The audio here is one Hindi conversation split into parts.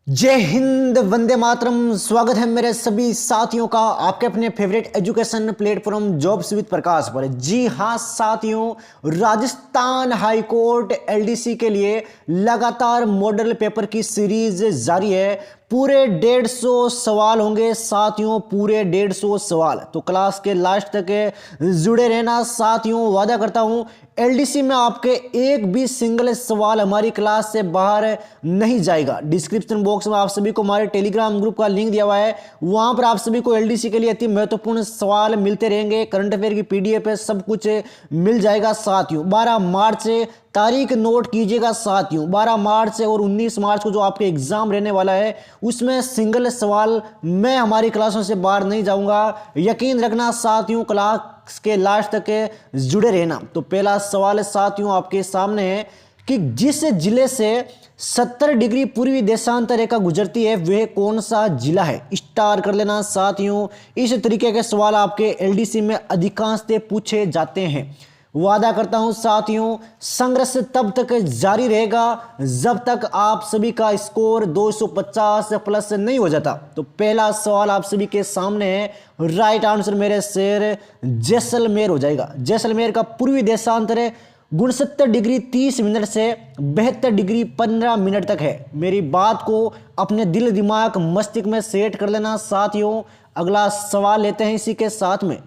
जय हिंद, वंदे मातरम। स्वागत है मेरे सभी साथियों का आपके अपने favourite education platform jobs with Prakash पर। जी हाँ साथियों, राजस्थान हाई कोर्ट एलडीसी के लिए लगातार मॉडल पेपर की सीरीज जारी है। पूरे 150 सवाल होंगे साथियों, पूरे 150 सवाल। तो क्लास के लास्ट तक जुड़े रहना साथियों। वादा करता हूं एलडीसी में आपके एक भी सिंगल सवाल हमारी क्लास से बाहर नहीं जाएगा। डिस्क्रिप्शन बॉक्स में आप सभी को हमारे टेलीग्राम ग्रुप का लिंक दिया हुआ है, वहां पर आप सभी को एलडीसी के लिए अति महत्वपूर्ण सवाल मिलते रहेंगे। करंट अफेयर की पीडीएफ है, सब कुछ मिल जाएगा साथियों। 12 मार्च से तारीख नोट कीजिएगा साथियों, 12 मार्च और 19 मार्च को जो आपके एग्जाम रहने वाला है उसमें सिंगल सवाल मैं हमारी क्लासों से बाहर नहीं जाऊंगा। यकीन रखना साथियों, क्लास के लास्ट तक जुड़े रहना। तो पहला सवाल साथियों आपके सामने है कि जिस जिले से 70 डिग्री पूर्वी देशांतर रेखा गुजरती है वह कौन सा जिला है। स्टार कर लेना साथियों। इस तरीके के सवाल आपके एलडीसी में अधिकांशतः पूछे जाते हैं। वादा करता हूं साथियों, संघर्ष तब तक जारी रहेगा जब तक आप सभी का स्कोर 250 प्लस नहीं हो जाता। तो पहला सवाल आप सभी के सामने है, राइट आंसर मेरे शेर जैसलमेर हो जाएगा। जैसलमेर का पूर्वी देशांतर 69 डिग्री 30 मिनट से 72 डिग्री 15 मिनट तक है। मेरी बात को अपने दिल दिमाग मस्तिष्क में सेट कर लेना साथियों। अगला सवाल लेते हैं इसी के साथ में।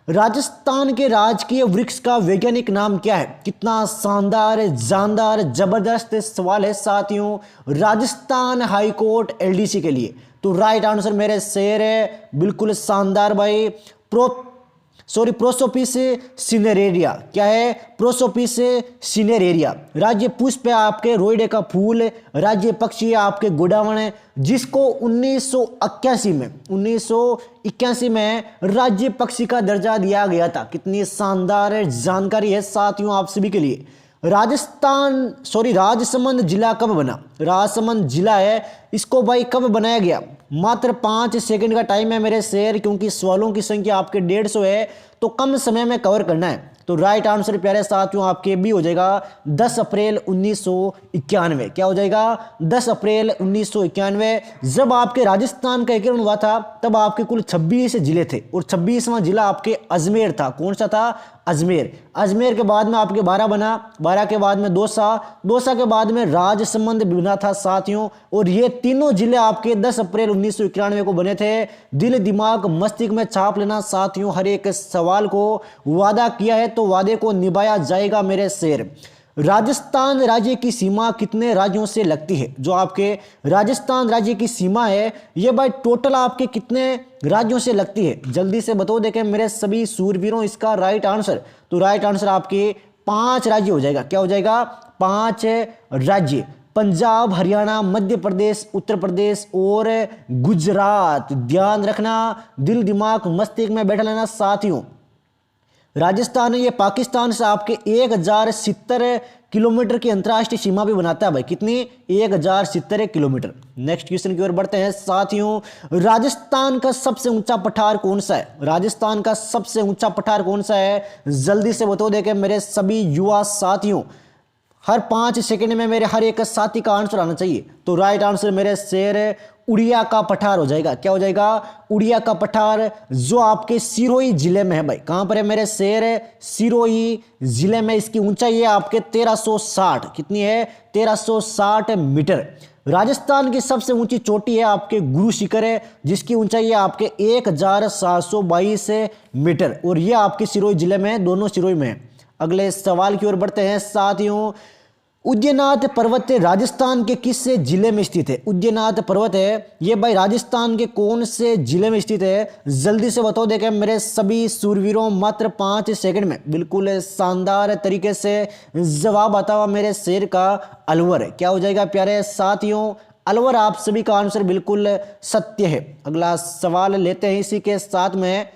राजस्थान के राजकीय वृक्ष का वैज्ञानिक नाम क्या है। कितना शानदार, जानदार, जबरदस्त सवाल है साथियों राजस्थान हाई कोर्ट एलडीसी के लिए। तो राइट आंसर मेरे शेर है, बिल्कुल शानदार भाई। Prosopis cineraria. क्या है? Prosopis cineraria. राज्य पुष्प है आपके रोइडे का फूल। राज्य पक्षी है आपके गुडावण, जिसको 1981 में राज्य पक्षी का दर्जा दिया गया था। कितनी शानदार जानकारी है साथियों आप सभी के लिए। राजसमंद जिला कब बना? राजसमंद जिला है, इसको भाई कब बनाया गया? मात्र 5 सेकंड का टाइम है मेरे शेर, क्योंकि सवालों की संख्या आपके 150 है तो कम समय में कवर करना है। तो राइट आंसर प्यारे साथियों आपके भी हो जाएगा 10 अप्रैल 1991। क्या हो जाएगा? 10 अप्रैल 1991। जब आपके राजस्थान का एकीकरण हुआ था तब आपके कुल 26 जिले थे और 26वां जिला आपके अजमेर था। कौन सा था? अजमेर। अजमेर के बाद में आपके 12 बना, 12 के बाद में दौसा, दौसा के बाद में राजसमंद बना था साथियों। और ये तीनों जिले आपके 10 अप्रैल 1991 को बने थे। दिल दिमाग मस्तिष्क में छाप लेना साथियों हर एक सवाल को। वादा किया है तो वादे को निभाया जाएगा मेरे शेर। राजस्थान राज्य की सीमा कितने राज्यों से लगती है? जो आपके राजस्थान राज्य की सीमा है ये भाई टोटल आपके कितने राज्यों से लगती है? जल्दी से बताओ देखें मेरे सभी सूरवीरों इसका राइट आंसर। तो राइट आंसर आपके 5 राज्य हो जाएगा। क्या हो जाएगा? 5 राज्य। पंजाब, हरियाणा, मध्य प्रदेश, उत्तर प्रदेश और गुजरात। ध्यान रखना, दिल दिमाग मस्तिष्क में बैठा लेना साथियों। राजस्थान ये पाकिस्तान से आपके 1070 किलोमीटर की अंतर्राष्ट्रीय सीमा भी बनाता है भाई। कितनी? 1070 किलोमीटर। नेक्स्ट क्वेश्चन की ओर बढ़ते हैं साथियों। राजस्थान का सबसे ऊंचा पठार कौन सा है? राजस्थान का सबसे ऊंचा पठार कौन सा है? जल्दी से बता दें मेरे सभी युवा साथियों। हर 5 सेकंड में मेरे हर एक साथी का आंसर आना चाहिए। तो राइट आंसर मेरे शेर उड़िया का पठार हो जाएगा। क्या हो जाएगा? उड़िया का पठार, जो आपके सिरोही जिले में है भाई। कहां पर है मेरे शेर? सिरोही जिले में। इसकी ऊंचाई है आपके 1360। कितनी है? 1360 मीटर। राजस्थान की सबसे ऊंची चोटी है आपके गुरु शिखर है, जिसकी ऊंचाई है आपके 1722 मीटर। और यह आपके सिरोही जिले में, दोनों सिरोही में है। अगले सवाल की ओर बढ़ते हैं साथियों। उद्यनाथ पर्वत राजस्थान के किस जिले में स्थित है? उद्यनाथ पर्वत है ये भाई राजस्थान के कौन से जिले में स्थित है? जल्दी से बताओ देखें मेरे सभी सूरवीरों। मात्र 5 सेकंड में बिल्कुल शानदार तरीके से जवाब आता हुआ मेरे शेर का अलवर है। क्या हो जाएगा प्यारे साथियों? अलवर। आप सभी का आंसर बिल्कुल सत्य है। अगला सवाल लेते हैं इसी के साथ में।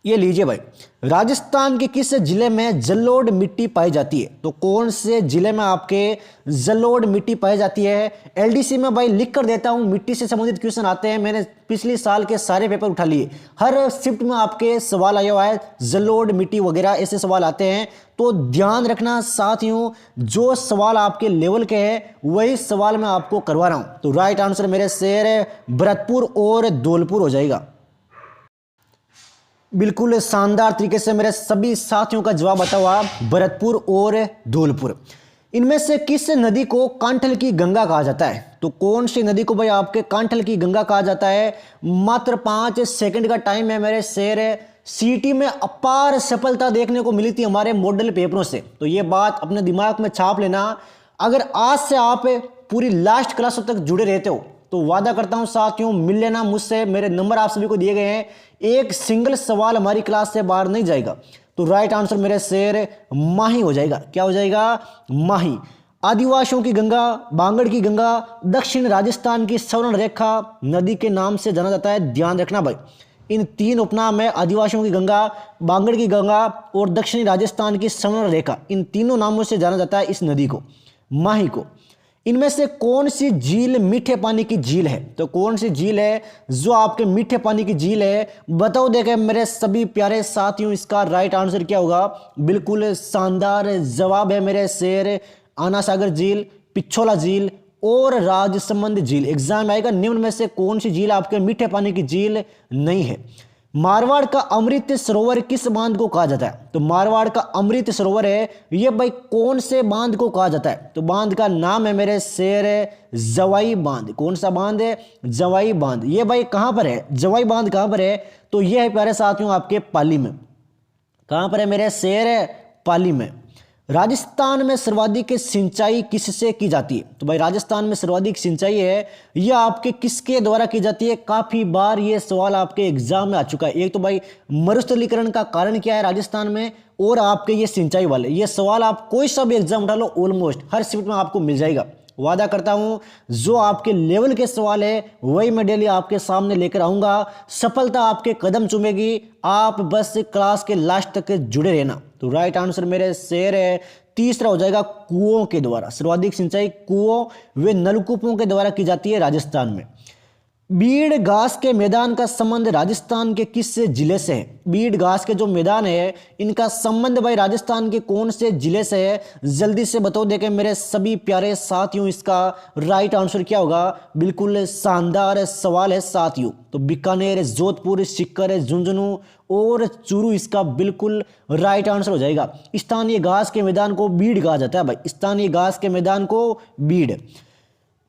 ये लीजिए भाई, राजस्थान के किस जिले में जलोढ़ मिट्टी पाई जाती है? तो कौन से जिले में आपके जलोढ़ मिट्टी पाई जाती है? एलडीसी में भाई लिख कर देता हूं, मिट्टी से संबंधित क्वेश्चन आते हैं। मैंने पिछले साल के सारे पेपर उठा लिए, हर शिफ्ट में आपके सवाल आया हुआ है, जलोढ़ मिट्टी वगैरह ऐसे सवाल आते हैं। तो ध्यान रखना साथियों, जो सवाल आपके लेवल के हैं वही सवाल मैं आपको करवा रहा हूं। तो राइट आंसर मेरे शेर भरतपुर और धौलपुर हो जाएगा। बिल्कुल शानदार तरीके से मेरे सभी साथियों का जवाब आता हुआ भरतपुर और धौलपुर। इनमें से किस नदी को कांठल की गंगा कहा जाता है? तो कौन सी नदी को भाई आपके कांठल की गंगा कहा जाता है? मात्र 5 सेकंड का टाइम है मेरे शेर। सीटी में अपार सफलता देखने को मिली थी हमारे मॉडल पेपरों से, तो ये बात अपने दिमाग में छाप लेना। अगर आज से आप पूरी लास्ट क्लासों तक जुड़े रहते हो तो वादा करता हूं साथियों, मिल लेना मुझसे, मेरे नंबर आप सभी को दिए गए हैं, एक सिंगल सवाल हमारी क्लास से बाहर नहीं जाएगा। तो राइट आंसर मेरे शेर माही हो जाएगा। क्या हो जाएगा? माही। आदिवासियों की गंगा, बांगड़ की गंगा, दक्षिण राजस्थान की स्वर्ण रेखा नदी के नाम से जाना जाता है। ध्यान रखना भाई, इन 3 उपनाम है, आदिवासियों की गंगा, बांगड़ की गंगा और दक्षिणी राजस्थान की स्वर्ण रेखा। इन तीनों नामों से जाना जाता है इस नदी को, माही को। इनमें से कौन सी झील मीठे पानी की झील है? तो कौन सी झील है जो आपके मीठे पानी की झील है? बताओ देखें मेरे सभी प्यारे साथियों, इसका राइट आंसर क्या होगा? बिल्कुल शानदार जवाब है मेरे शेर, आना सागर झील, पिछोला झील और राजसमंद झील। एग्जाम आएगा, निम्न में से कौन सी झील आपके मीठे पानी की झील नहीं है? मारवाड़ का अमृत सरोवर किस बांध को कहा जाता है? तो मारवाड़ का अमृत सरोवर है, ये भाई कौन से बांध को कहा जाता है? तो बांध का नाम है मेरे शेर जवाई बांध। कौन सा बांध है? जवाई बांध। ये भाई कहां पर है? जवाई बांध कहां पर है? तो ये है प्यारे साथियों आपके पाली में। कहां पर है मेरे शेर? पाली में। राजस्थान में सर्वाधिक सिंचाई किससे की जाती है? तो भाई राजस्थान में सर्वाधिक सिंचाई है, यह आपके किसके द्वारा की जाती है? काफी बार ये सवाल आपके एग्जाम में आ चुका है। एक तो भाई मरुस्थलीकरण का कारण क्या है राजस्थान में, और आपके ये सिंचाई वाले, ये सवाल आप कोई सा भी एग्जाम डालो ऑलमोस्ट हर शिफ्ट में आपको मिल जाएगा। वादा करता हूं जो आपके लेवल के सवाल है वही मैं डेली आपके सामने लेकर आऊंगा। सफलता आपके कदम चूमेगी, आप बस क्लास के लास्ट तक जुड़े रहना। तो राइट आंसर मेरे शेर है तीसरा हो जाएगा, कुओं के द्वारा। सर्वाधिक सिंचाई कुओं व नलकूपों के द्वारा की जाती है राजस्थान में। बीड़ घास के मैदान का संबंध राजस्थान के किस जिले से है? बीड़ घास के जो मैदान है इनका संबंध भाई राजस्थान के कौन से जिले से है? जल्दी से बताओ देखें मेरे सभी प्यारे साथियों, इसका राइट आंसर क्या होगा? बिल्कुल शानदार सवाल है साथियों। तो बीकानेर, जोधपुर, सीकर, झुंझुनू और चूरू इसका बिल्कुल राइट आंसर हो जाएगा। स्थानीय घास के मैदान को बीड़ कहा जाता है भाई, स्थानीय घास के मैदान को बीड़।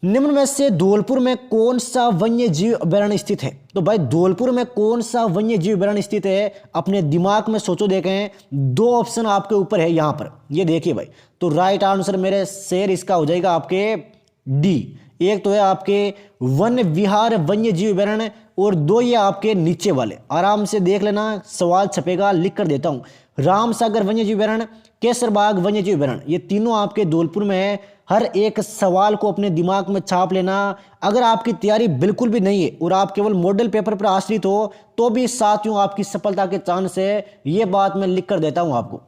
निम्न में से धौलपुर में कौन सा वन्य जीव अभयारण्य स्थित है? तो भाई धौलपुर में कौन सा वन्य जीव अभयारण्य स्थित है? अपने दिमाग में सोचो देखें, 2 ऑप्शन आपके ऊपर है यहां पर, ये देखिए भाई। तो राइट आंसर मेरे शेर इसका हो जाएगा आपके डी। एक तो है आपके वन विहार वन्य जीव अभयारण्य और 2 ये आपके नीचे वाले, आराम से देख लेना, सवाल छपेगा, लिख कर देता हूं। रामसागर वन्य जीव अभयारण्य, केसरबाग वन्य जीव अभयारण्य, ये तीनों आपके धौलपुर में है। हर एक सवाल को अपने दिमाग में छाप लेना। अगर आपकी तैयारी बिल्कुल भी नहीं है और आप केवल मॉडल पेपर पर आश्रित हो तो भी साथियों आपकी सफलता के चांस है, ये बात मैं लिख कर देता हूं आपको।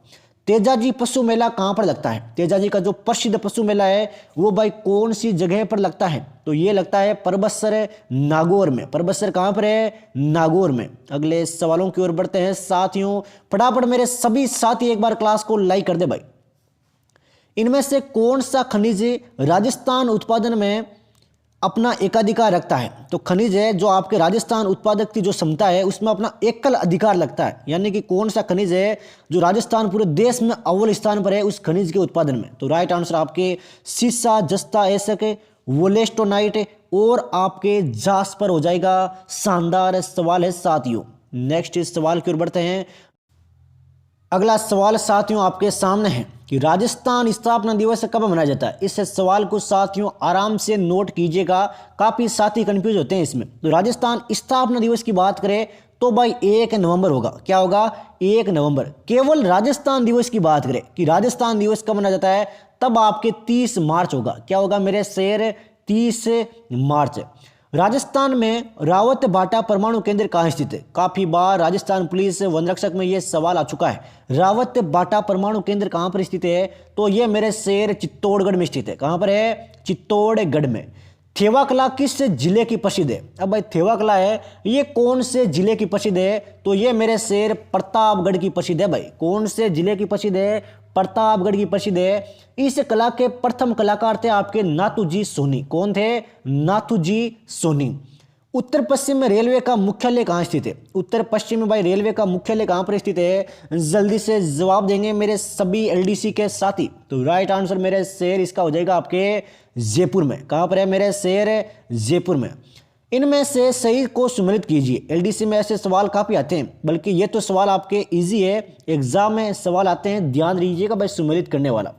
तेजाजी पशु मेला कहां पर लगता है? तेजाजी का जो प्रसिद्ध पशु मेला है वो भाई कौन सी जगह पर लगता है? तो ये लगता है परबतसर नागौर में। परबतसर कहां पर है? नागौर में। अगले सवालों की ओर बढ़ते हैं साथियों। फटाफट मेरे सभी साथी एक बार क्लास को लाइक कर दे भाई। इनमें से कौन सा खनिज राजस्थान उत्पादन में अपना एकाधिकार रखता है? तो खनिज है जो आपके राजस्थान उत्पादक की जो क्षमता है उसमें अपना एकल अधिकार लगता है, यानी कि कौन सा खनिज है जो राजस्थान पूरे देश में अव्वल स्थान पर है उस खनिज के उत्पादन में? तो राइट आंसर आपके सीसा, जस्ता, एसक, वोलेस्टोनाइट और आपके जास्पर हो जाएगा। शानदार सवाल है साथियों। नेक्स्ट इस सवाल की ओर बढ़ते हैं। अगला सवाल साथियों आपके सामने है कि राजस्थान स्थापना दिवस कब मनाया जाता है? इस सवाल को साथियों आराम से नोट कीजिएगा, काफी साथी कंफ्यूज होते हैं इसमें। तो राजस्थान स्थापना दिवस की बात करें तो भाई 1 नवंबर होगा। क्या होगा? 1 नवंबर। केवल राजस्थान दिवस की बात करें कि राजस्थान दिवस कब मनाया जाता है, तब आपके 30 मार्च होगा। क्या होगा मेरे शेर? 30 मार्च। राजस्थान में रावत भाटा परमाणु केंद्र कहाँ स्थित है? काफी बार राजस्थान पुलिस वन रक्षक में यह सवाल आ चुका है। रावत भाटा परमाणु केंद्र कहाँ पर स्थित है? तो यह मेरे शेर चित्तौड़गढ़ में स्थित है। कहाँ पर है? चित्तौड़गढ़ में। थेवा कला किस जिले की प्रसिद्ध है? अब भाई थेवा कला है ये कौन से जिले की प्रसिद्ध है? तो ये मेरे शेर प्रतापगढ़ की प्रसिद्ध है भाई। कौन से जिले की प्रसिद्ध है? प्रतापगढ़ की प्रसिद्ध है। इस कला के प्रथम कलाकार थे आपके नाथूजी सोनी। कौन थे? नाथूजी सोनी। उत्तर पश्चिम में रेलवे का मुख्यालय कहाँ स्थित है? उत्तर पश्चिम में भाई रेलवे का मुख्यालय कहाँ पर स्थित है? जल्दी से जवाब देंगे मेरे सभी एलडीसी के साथी। तो राइट आंसर मेरे शेर इसका हो जाएगा आपके जयपुर में। कहाँ पर है मेरे शेर? जयपुर में। इनमें से सही को सम्मिलित कीजिए। एलडीसी में ऐसे सवाल काफी आते हैं, बल्कि ये तो सवाल आपके इजी है, एग्जाम में सवाल आते हैं, ध्यान दीजिएगा भाई सम्मिलित करने वाला,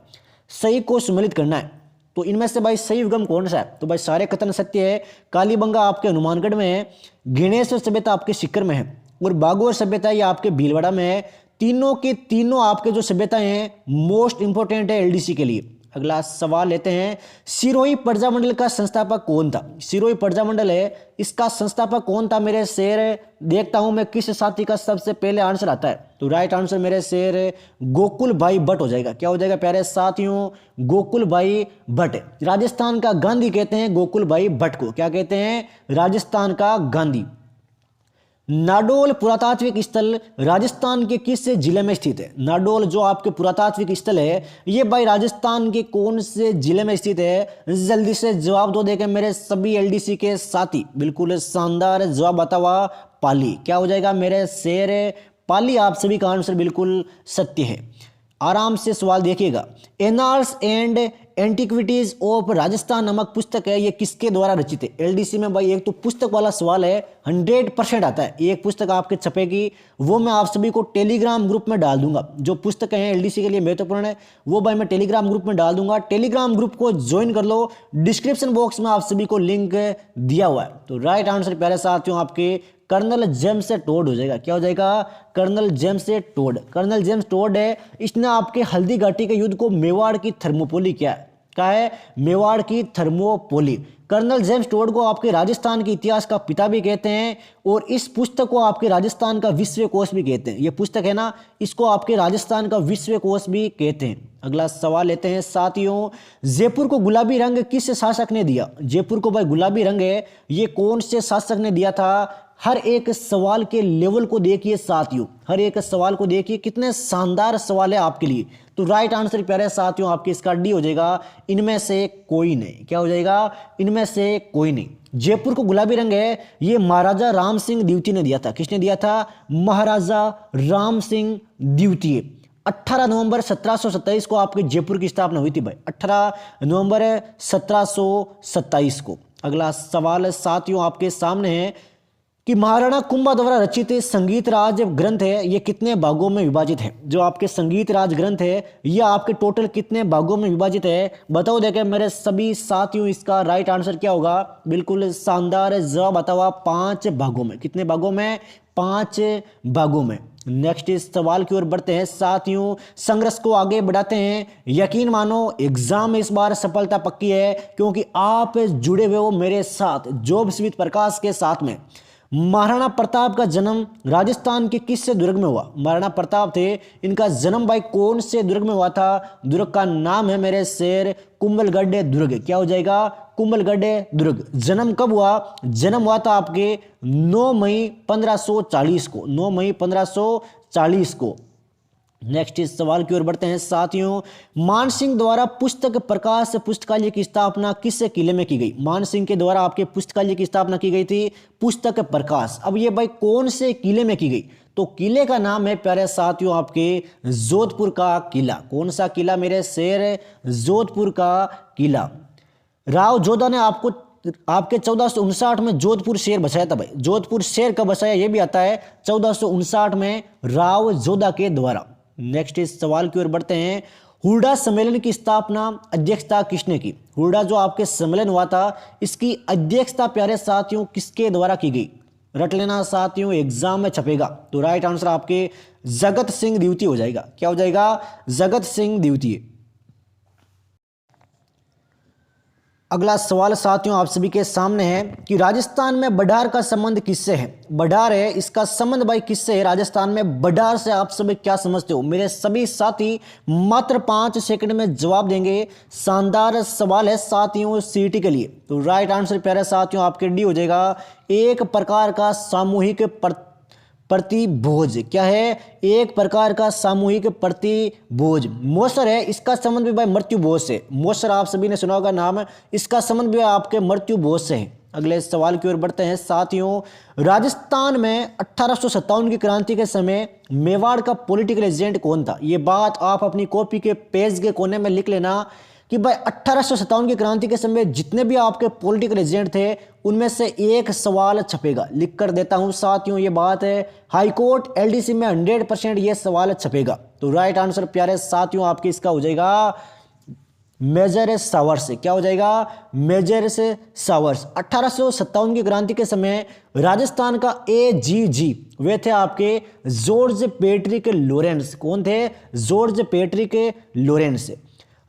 सही को सम्मिलित करना है। तो इनमें से भाई सही उद्गम कौन सा है? तो भाई सारे कथन सत्य है। कालीबंगा आपके हनुमानगढ़ में है, गणेश्वर सभ्यता आपके सीकर में है, और बागोर सभ्यता ये आपके भीलवाड़ा में है। तीनों के तीनों आपके जो सभ्यताएं हैं मोस्ट इंपोर्टेंट है एलडीसी के लिए। अगला सवाल लेते हैं, सिरोही प्रजामंडल का संस्थापक कौन था? सिरोही प्रजामंडल है, इसका संस्थापक कौन था मेरे शेर? देखता हूं मैं किस साथी का सबसे पहले आंसर आता है। तो राइट आंसर मेरे शेर गोकुल भाई भट्ट हो जाएगा। क्या हो जाएगा प्यारे साथियों? गोकुल भाई भट्ट। राजस्थान का गांधी कहते हैं गोकुल भाई भट्ट को। क्या कहते हैं? राजस्थान का गांधी। नाडोल पुरातात्विक स्थल राजस्थान के किस जिले में स्थित है? नाडोल जो आपके पुरातात्विक स्थल है ये भाई राजस्थान के कौन से जिले में स्थित है? जल्दी से जवाब दो देखे मेरे सभी एलडीसी के साथी। बिल्कुल शानदार जवाब आता हुआ पाली। क्या हो जाएगा मेरे शेर? पाली। आप सभी का आंसर बिल्कुल सत्य है। आराम से सवाल देखिएगा। Annals and antiquities of Rajasthan नामक पुस्तक है, ये किसके द्वारा रचित है? एलडीसी में भाई एक तो पुस्तक वाला सवाल है, 100% आता है। एक पुस्तक आपके छपेगी, वो मैं आप सभी को टेलीग्राम ग्रुप में डाल दूंगा। जो पुस्तकें हैं एलडीसी के लिए महत्वपूर्ण है वो भाई मैं टेलीग्राम ग्रुप में डाल दूंगा। टेलीग्राम ग्रुप को ज्वाइन कर लो, डिस्क्रिप्शन बॉक्स में आप सभी को लिंक दिया हुआ है। तो राइट आंसर प्यारे साथियों आपके कर्नल जेम्स टोड हो जाएगा। क्या हो जाएगा? Colonel James Tod. Colonel James Tod है, इसने आपके हल्दी घाटी के युद्ध को मेवाड़ की थर्मोपोली क्या है? मेवाड़ की थर्मोपोली। कर्नल जेम्स टोड को आपके राजस्थान के इतिहास का पिता भी कहते हैं, और इस पुस्तक को आपके राजस्थान का विश्व कोश भी कहते हैं। ये पुस्तक है ना, इसको आपके राजस्थान का विश्व कोश भी कहते हैं। अगला सवाल लेते हैं साथियों, जयपुर को गुलाबी रंग किस शासक ने दिया? जयपुर को भाई गुलाबी रंग है, ये कौन से शासक ने दिया था? हर एक सवाल के लेवल को देखिए साथियों, हर एक सवाल को देखिए, कितने शानदार सवाल है आपके लिए। तो राइट आंसर प्यारे साथियों आपके इसका डी हो जाएगा, इनमें से कोई नहीं। क्या हो जाएगा? इनमें से कोई नहीं। जयपुर को गुलाबी रंग है ये महाराजा राम सिंह द्वितीय ने दिया था। किसने दिया था? महाराजा राम सिंह द्वितीय। 18 नवंबर 1727 को आपके जयपुर की स्थापना हुई थी भाई, 18 नवंबर 1727 को। अगला सवाल साथियों आपके सामने है कि महाराणा कुंभा द्वारा रचित संगीत राज ग्रंथ है, ये कितने भागों में विभाजित है? जो आपके संगीत राज ग्रंथ है ये आपके टोटल कितने भागों में विभाजित है? बताओ देखें मेरे सभी साथियों, इसका राइट आंसर क्या होगा? बिल्कुल शानदार जवाब आता हुआ 5 भागों में। कितने भागों में? 5 भागों में। नेक्स्ट इस सवाल की ओर बढ़ते हैं साथियों, संघर्ष को आगे बढ़ाते हैं। यकीन मानो एग्जाम में इस बार सफलता पक्की है, क्योंकि आप जुड़े हुए हो मेरे साथ जॉब्स विद प्रकाश के साथ में। महाराणा प्रताप का जन्म राजस्थान के किस से दुर्ग में हुआ? महाराणा प्रताप थे, इनका जन्म भाई कौन से दुर्ग में हुआ था? दुर्ग का नाम है मेरे शेर कुंभलगढ़ दुर्ग। क्या हो जाएगा? कुंभलगढ़ दुर्ग। जन्म कब हुआ? जन्म हुआ था आपके 9 मई 1540 को, 9 मई 1540 को। नेक्स्ट इस सवाल की ओर बढ़ते हैं साथियों, मानसिंह द्वारा पुस्तक प्रकाश पुस्तकालय की स्थापना किस किले में की गई? मानसिंह के द्वारा आपके पुस्तकालय की स्थापना की गई थी पुस्तक प्रकाश। अब ये भाई कौन से किले में की गई? तो किले का नाम है प्यारे साथियों आपके जोधपुर का किला। कौन सा किला मेरे शेर? जोधपुर का किला। राव जोधा ने आपके 1459 में जोधपुर शहर बसाया था भाई। जोधपुर शहर कब बसाया ये भी आता है 1459 में राव जोधा के द्वारा। नेक्स्ट इस सवाल की ओर बढ़ते हैं, हुरडा सम्मेलन की स्थापना अध्यक्षता किसने की? हुरडा जो आपके सम्मेलन हुआ था इसकी अध्यक्षता प्यारे साथियों किसके द्वारा की गई? रट लेना साथियों, एग्जाम में छपेगा। तो राइट आंसर आपके जगत सिंह द्वितीय हो जाएगा। क्या हो जाएगा? जगत सिंह द्वितीय। अगला सवाल साथियों आप सभी के सामने है कि राजस्थान में बडार का संबंध किससे है। बडार है, इसका संबंध भाई किससे है राजस्थान में? बडार से आप सभी क्या समझते हो? मेरे सभी साथी मात्र 5 सेकंड में जवाब देंगे। शानदार सवाल है साथियों सीटी के लिए। तो राइट आंसर प्यारे साथियों आपके डी हो जाएगा, एक प्रकार का सामूहिक प्रतिभोज। क्या है? एक प्रकार का सामूहिक प्रतिभोज। मौसर है, इसका संबंध भी भाई मृत्यु भोज से। मौसर आप सभी ने सुना होगा नाम, इसका संबंध भी आपके मृत्यु भोज से है। अगले सवाल की ओर बढ़ते हैं साथियों। राजस्थान में 1857 की क्रांति के समय मेवाड़ का पॉलिटिकल एजेंट कौन था? ये बात आप अपनी कॉपी के पेज के कोने में लिख लेना कि भाई 1857 की क्रांति के समय जितने भी आपके पॉलिटिकल एजेंट थे उनमें से एक सवाल छपेगा। लिख कर देता हूं साथियों, ये बात है हाईकोर्ट एलडीसी में 100% ये सवाल छपेगा। तो राइट आंसर प्यारे साथियों आपकी इसका हो जाएगा मेजर सावर्स। क्या हो जाएगा? Major showers. 1857 की क्रांति के समय राजस्थान का एजीजी वे थे आपके जॉर्ज पैट्रिक लॉरेंस। कौन थे? George Patrick Lawrence.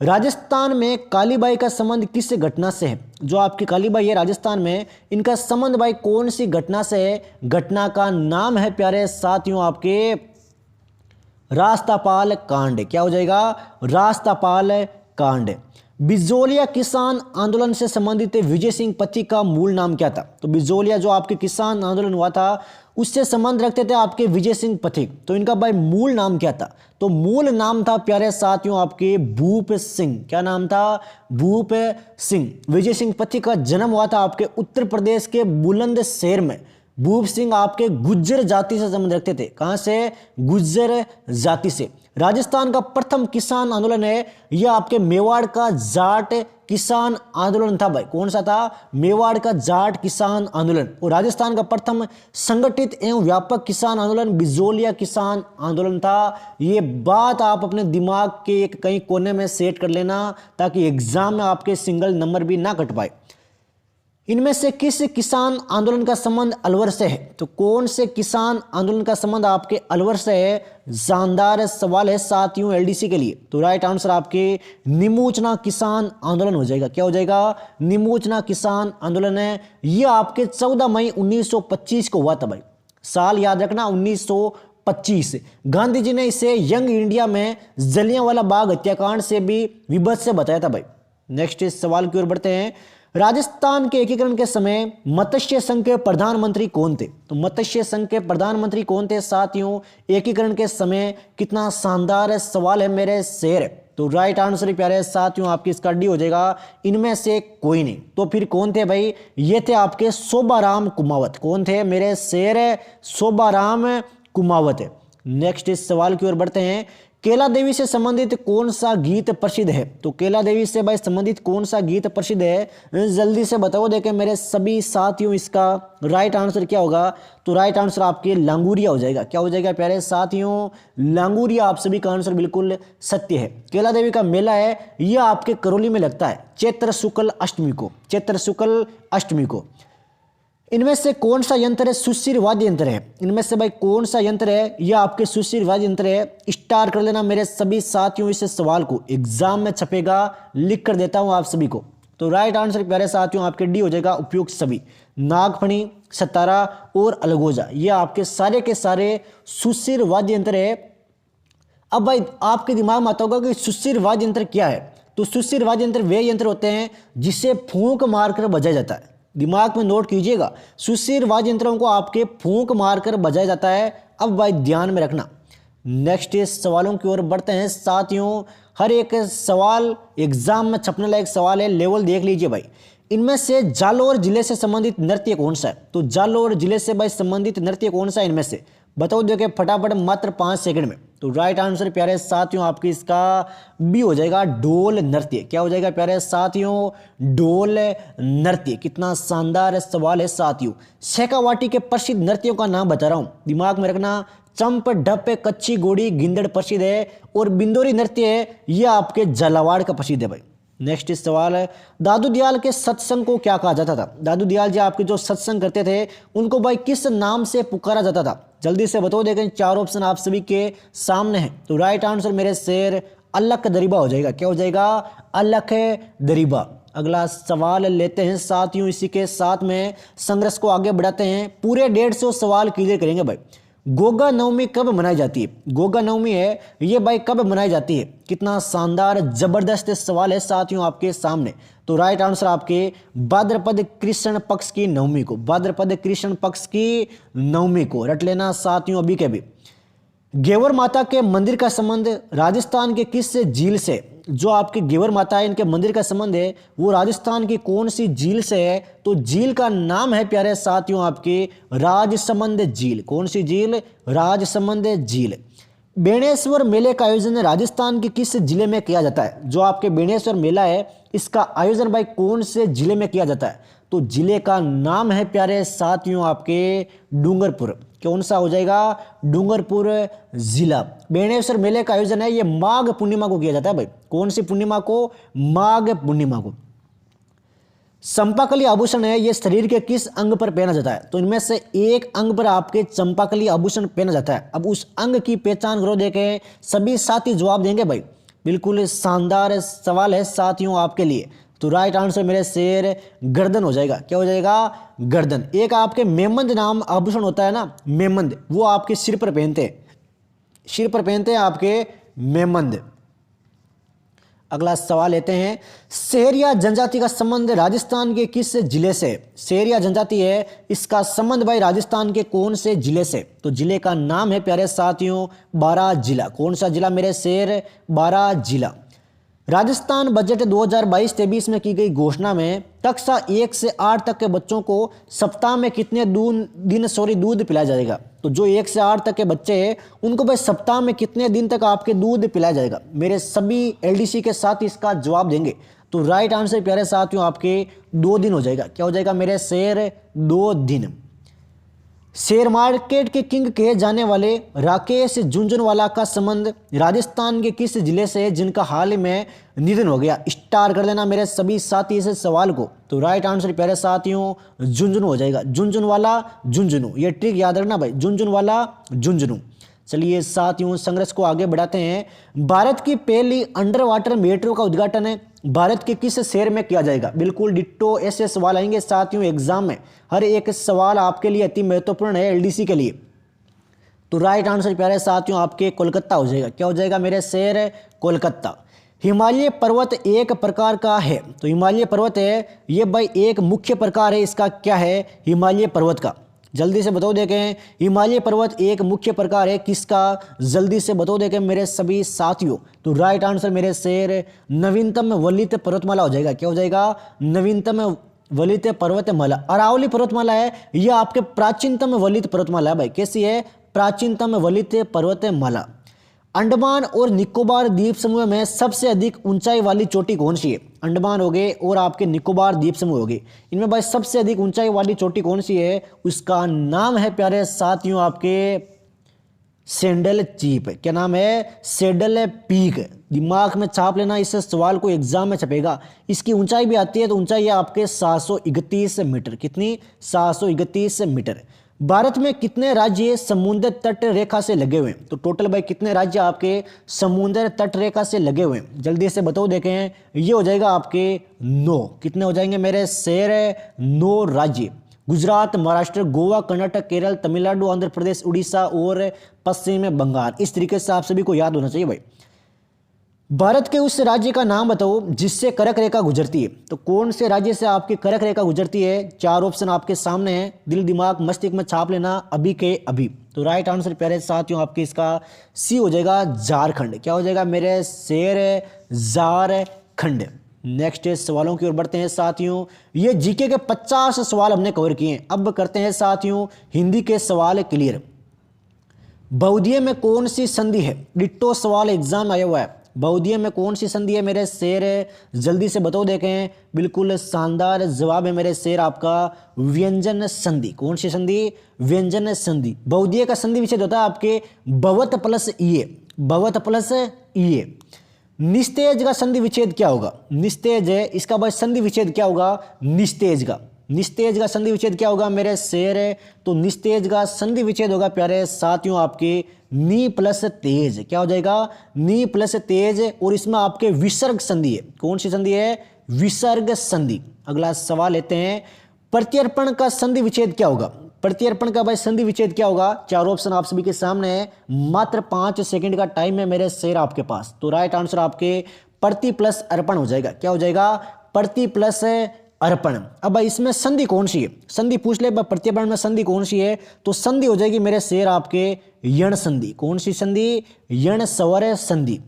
राजस्थान में कालीबाई का संबंध किस घटना से है? जो आपकी कालीबाई है राजस्थान में, इनका संबंध भाई कौन सी घटना से है? घटना का नाम है प्यारे साथियों आपके रास्तापाल कांड। क्या हो जाएगा? रास्तापाल कांड। बिजोलिया किसान आंदोलन से संबंधित विजय सिंह पथिक का मूल नाम क्या था? तो बिजोलिया जो आपके किसान आंदोलन हुआ था उससे संबंध रखते थे आपके विजय सिंह पथिक। तो इनका भाई मूल नाम क्या था? तो मूल नाम था प्यारे साथियों आपके भूप सिंह। क्या नाम था? भूप सिंह। विजय सिंह पथिक का जन्म हुआ था आपके उत्तर प्रदेश के बुलंदशहर में। भूप सिंह आपके गुज्जर जाति से संबंध रखते थे। कहां से? गुज्जर जाति से। राजस्थान का प्रथम किसान आंदोलन है यह आपके मेवाड़ का जाट किसान आंदोलन था भाई। कौन सा था? मेवाड़ का जाट किसान आंदोलन। और राजस्थान का प्रथम संगठित एवं व्यापक किसान आंदोलन बिजोलिया किसान आंदोलन था। ये बात आप अपने दिमाग के एक कहीं कोने में सेट कर लेना ताकि एग्जाम में आपके सिंगल नंबर भी ना कट पाए। इनमें से किस किसान आंदोलन का संबंध अलवर से है? तो कौन से किसान आंदोलन का संबंध आपके अलवर से है? शानदार सवाल है साथियों एलडीसी के लिए। तो राइट आंसर आपके निमोचना किसान आंदोलन हो जाएगा। क्या हो जाएगा? निमोचना किसान आंदोलन है। यह आपके 14 मई 1925 को हुआ था भाई। साल याद रखना 1925। गांधी जी ने इसे यंग इंडिया में जलियांवाला बाग हत्याकांड से भी विभत्स से बताया था भाई। नेक्स्ट इस सवाल की ओर बढ़ते हैं। राजस्थान के एकीकरण के समय मत्स्य संघ के प्रधानमंत्री कौन थे? तो मत्स्य संघ के प्रधानमंत्री कौन थे साथियों एकीकरण के समय? कितना शानदार सवाल है मेरे शेर। तो राइट आंसर प्यारे साथियों आपकी इसका डी हो जाएगा, इनमें से कोई नहीं। तो फिर कौन थे भाई? ये थे आपके शोभाराम कुमावत। कौन थे मेरे शेर? शोभाराम कुमावत। नेक्स्ट इस सवाल की ओर बढ़ते हैं। केला देवी से संबंधित कौन सा गीत प्रसिद्ध है? तो केला देवी से भाई संबंधित कौन सा गीत प्रसिद्ध है? जल्दी से बताओ देखें मेरे सभी साथियों इसका राइट आंसर क्या होगा? तो राइट आंसर आपके लांगुरिया हो जाएगा। क्या हो जाएगा प्यारे साथियों? लांगुरिया। आप सभी का आंसर बिल्कुल सत्य है। केला देवी का मेला है यह आपके करौली में लगता है चैत्र शुक्ल अष्टमी को। चैत्र शुक्ल अष्टमी को। इनमें से कौन सा यंत्र है सुशिर वाद्य यंत्र है? इनमें से भाई कौन सा यंत्र है? यह आपके सुशिर वाद्य यंत्र है। स्टार कर लेना मेरे सभी साथियों इस सवाल को, एग्जाम में छपेगा। लिख कर देता हूं आप सभी को। तो राइट आंसर प्यारे साथियों आपके डी हो जाएगा उपयुक्त सभी। नागफणी, सतारा और अलगोजा ये आपके सारे के सारे सुशिर वाद्य यंत्र है। अब भाई आपके दिमाग में आता होगा कि सुशिर वाद्य यंत्र क्या है? तो सुशिर वाद्य यंत्र वे यंत्र होते हैं जिसे फूंक मारकर बजाया जाता है। दिमाग में नोट कीजिएगा, सुशिर वाद्य यंत्रों को आपके फूंक मारकर बजाया जाता है। अब भाई ध्यान में रखना। नेक्स्ट इस सवालों की ओर बढ़ते हैं साथियों। हर एक सवाल एग्जाम में छपने लायक सवाल है, लेवल देख लीजिए भाई। इनमें से जालौर जिले से संबंधित नृत्य कौन सा है? तो जालौर जिले से भाई संबंधित नृत्य कौन सा है? इनमें से बताओ देखिए फटाफट मात्र 5 सेकंड में। तो राइट आंसर प्यारे साथियों आपकी इसका बी हो जाएगा ढोल नृत्य। क्या हो जाएगा प्यारे साथियों? ढोल नृत्य। कितना शानदार सवाल है साथियों। शेखावाटी के प्रसिद्ध नृत्यों का नाम बता रहा हूं, दिमाग में रखना। चंप, ढप, कच्ची घोड़ी, गिंदड़ प्रसिद्ध है और बिंदोरी नृत्य है यह आपके झालावाड़ का प्रसिद्ध है भाई। नेक्स्ट इस सवाल है। दादू दयाल के सत्संग को क्या कहा जाता था? दादू दयाल जी आपके जो सत्संग करते थे उनको भाई किस नाम से पुकारा जाता था? जल्दी से बताओ देखें, 4 ऑप्शन आप सभी के सामने हैं। तो राइट आंसर मेरे शेर अलख दरीबा हो जाएगा। क्या हो जाएगा? अलख दरीबा। अगला सवाल लेते हैं साथियों, इसी के साथ में संघर्ष को आगे बढ़ाते हैं। पूरे 150 सवाल क्लियर करेंगे भाई। गोगा नवमी कब मनाई जाती है? गोगा नवमी है ये भाई कब मनाई जाती है? कितना शानदार जबरदस्त सवाल है साथियों आपके सामने। तो राइट आंसर आपके भाद्रपद कृष्ण पक्ष की नवमी को, भाद्रपद कृष्ण पक्ष की नवमी को रट लेना साथियों अभी के भी। घेवर माता के मंदिर का संबंध राजस्थान के किस झील से? जो आपके घेवर माता है इनके मंदिर का संबंध है वो राजस्थान की कौन सी झील से है? तो झील का नाम है प्यारे साथियों आपके राजसमंद झील। कौन सी झील? राजसमंद झील। बेणेश्वर मेले का आयोजन राजस्थान के किस जिले में किया जाता है? जो आपके बेणेश्वर मेला है इसका आयोजन भाई कौन से जिले में किया जाता है? तो जिले का नाम है प्यारे साथियों आपके डूंगरपुर। कौन सा हो जाएगा? डूंगरपुर जिला। बेणेश्वर मेले का आयोजन है ये माघ पूर्णिमा को किया जाता है भाई। कौन सी पूर्णिमा को? माघ पूर्णिमा को। चंपाकली आभूषण है ये शरीर के किस अंग पर पहना जाता है? तो इनमें से एक अंग पर आपके चंपाकली आभूषण पहना जाता है। अब उस अंग की पहचान करो, देखें सभी साथी जवाब देंगे भाई। बिल्कुल शानदार सवाल है साथियों आपके लिए। तो राइट आंसर मेरे शेर गर्दन हो जाएगा। क्या हो जाएगा? गर्दन। एक आपके मेमंद नाम आभूषण होता है ना, मेमंद, वो आपके सिर पर पहनते हैं, सिर पर पहनते हैं आपके मेमंद। अगला सवाल लेते हैं, सेहरिया जनजाति का संबंध राजस्थान के किस जिले से? सेहरिया जनजाति है इसका संबंध भाई राजस्थान के कौन से जिले से? तो जिले का नाम है प्यारे साथियों बारां जिला। कौन सा जिला मेरे शेर? बारां जिला। राजस्थान बजट 2022-23 में की गई घोषणा में कक्षा 1 से 8 तक के बच्चों को सप्ताह में कितने दूध पिलाया जाएगा? तो जो 1 से 8 तक के बच्चे हैं उनको भाई सप्ताह में कितने दिन तक आपके दूध पिलाया जाएगा? मेरे सभी एलडीसी के साथ इसका जवाब देंगे। तो राइट आंसर प्यारे साथियों आपके 2 दिन हो जाएगा। क्या हो जाएगा मेरे शेर? 2 दिन। शेयर मार्केट के किंग कहे जाने वाले राकेश झुंझुनवाला का संबंध राजस्थान के किस जिले से है जिनका हाल ही में निधन हो गया? स्टार कर लेना मेरे सभी साथी इस सवाल को। तो राइट आंसर प्यारे साथियों झुंझुनू हो जाएगा। झुंझुनवाला झुंझुनू, ये ट्रिक याद रखना भाई, झुंझुनवाला झुंझुनू। चलिए साथियों संघर्ष को आगे बढ़ाते हैं। भारत की पहली अंडर वाटर मेट्रो का उद्घाटन है भारत के किस शहर में किया जाएगा? बिल्कुल डिट्टो ऐसे सवाल आएंगे साथियों एग्जाम में। हर एक सवाल आपके लिए अति महत्वपूर्ण है एलडीसी के लिए। तो राइट आंसर प्यारे साथियों आपके कोलकाता हो जाएगा। क्या हो जाएगा मेरे शहर? कोलकाता। हिमालय पर्वत एक प्रकार का है, तो हिमालय पर्वत है ये भाई एक मुख्य प्रकार है इसका। क्या है हिमालय पर्वत का? जल्दी से बताओ देखें। हिमालय पर्वत एक मुख्य प्रकार है किसका? जल्दी से बताओ देखें मेरे सभी साथियों। तो राइट आंसर मेरे शेर नवीनतम वलित पर्वतमाला हो जाएगा। क्या हो जाएगा? नवीनतम वलित पर्वतमाला। अरावली पर्वतमाला है यह आपके प्राचीनतम वलित पर्वतमाला है भाई। कैसी है? प्राचीनतम वलित पर्वतमाला। अंडमान और निकोबार द्वीप समूह में सबसे अधिक ऊंचाई वाली चोटी कौन सी है? अंडमान हो गए और आपके निकोबार द्वीप समूह हो गए, इनमें भाई सबसे अधिक ऊंचाई वाली चोटी कौन सी है? उसका नाम है प्यारे साथियों आपके सैंडल चीप। क्या नाम है? Saddle peak. दिमाग में छाप लेना, इस सवाल को एग्जाम में छपेगा। इसकी ऊंचाई भी आती है, तो ऊंचाई है आपके 731 मीटर। कितनी? 731 मीटर। भारत में कितने राज्य समुद्र तट रेखा से लगे हुए हैं? तो टोटल भाई कितने राज्य आपके समुद्र तट रेखा से लगे हुए हैं? जल्दी से बताओ देखें। ये हो जाएगा आपके 9। कितने हो जाएंगे मेरे शेर? 9 राज्य। गुजरात, महाराष्ट्र, गोवा, कर्नाटक, केरल, तमिलनाडु, आंध्र प्रदेश, उड़ीसा और पश्चिम बंगाल। इस तरीके से आप सभी को याद होना चाहिए भाई। भारत के उस राज्य का नाम बताओ जिससे कर्क रेखा गुजरती है। तो कौन से राज्य से आपकी कर्क रेखा गुजरती है? 4 ऑप्शन आपके सामने हैं, दिल दिमाग मस्तिष्क में छाप लेना अभी के अभी। तो राइट आंसर प्यारे साथियों आपके इसका सी हो जाएगा झारखंड। क्या हो जाएगा मेरे शेर? झारखंड। नेक्स्ट सवालों की ओर बढ़ते हैं साथियों। ये जीके के 50 सवाल हमने कवर किए हैं। अब करते हैं साथियों हिंदी के सवाल क्लियर। बहुधीय में कौन सी संधि है? डिट्टो सवाल एग्जाम आया हुआ है। बहुधीय में कौन सी संधि है मेरे शेर? जल्दी से बताओ देखें। बिल्कुल शानदार जवाब है मेरे शेर आपका व्यंजन संधि। कौन सी संधि? व्यंजन संधि। बहुधीय का संधि विच्छेद होता है आपके भवत प्लस ईए। भवत प्लस ईए। निस्तेज का संधि विच्छेद क्या होगा? निस्तेज है इसका भाई संधि विच्छेद क्या होगा? निस्तेज का। निस्तेज का संधि विच्छेद क्या होगा मेरे शेर? तो निस्तेज का संधि विच्छेद होगा प्यारे साथियों आपके नी प्लस तेज। क्या हो जाएगा? नी प्लस तेज। और इसमें आपके विसर्ग संधि है। कौन सी संधि है? विसर्ग संधि। अगला सवाल लेते हैं, प्रत्यर्पण का संधि विच्छेद क्या होगा? प्रत्यर्पण का भाई संधि विच्छेद क्या होगा? चार ऑप्शन आप सभी के सामने है, मात्र 5 सेकंड का टाइम है मेरे शेर आपके पास। तो राइट आंसर आपके प्रति प्लस अर्पण हो जाएगा। क्या हो जाएगा? प्रति प्लस अर्पण। अब भाई इसमें संधि कौन सी है? संधि पूछ ले प्रत्यर्पण में संधि कौन सी है, तो संधि हो जाएगी मेरे शेर आपके यण संधि। कौन सी संधि? यण स्वर संधि।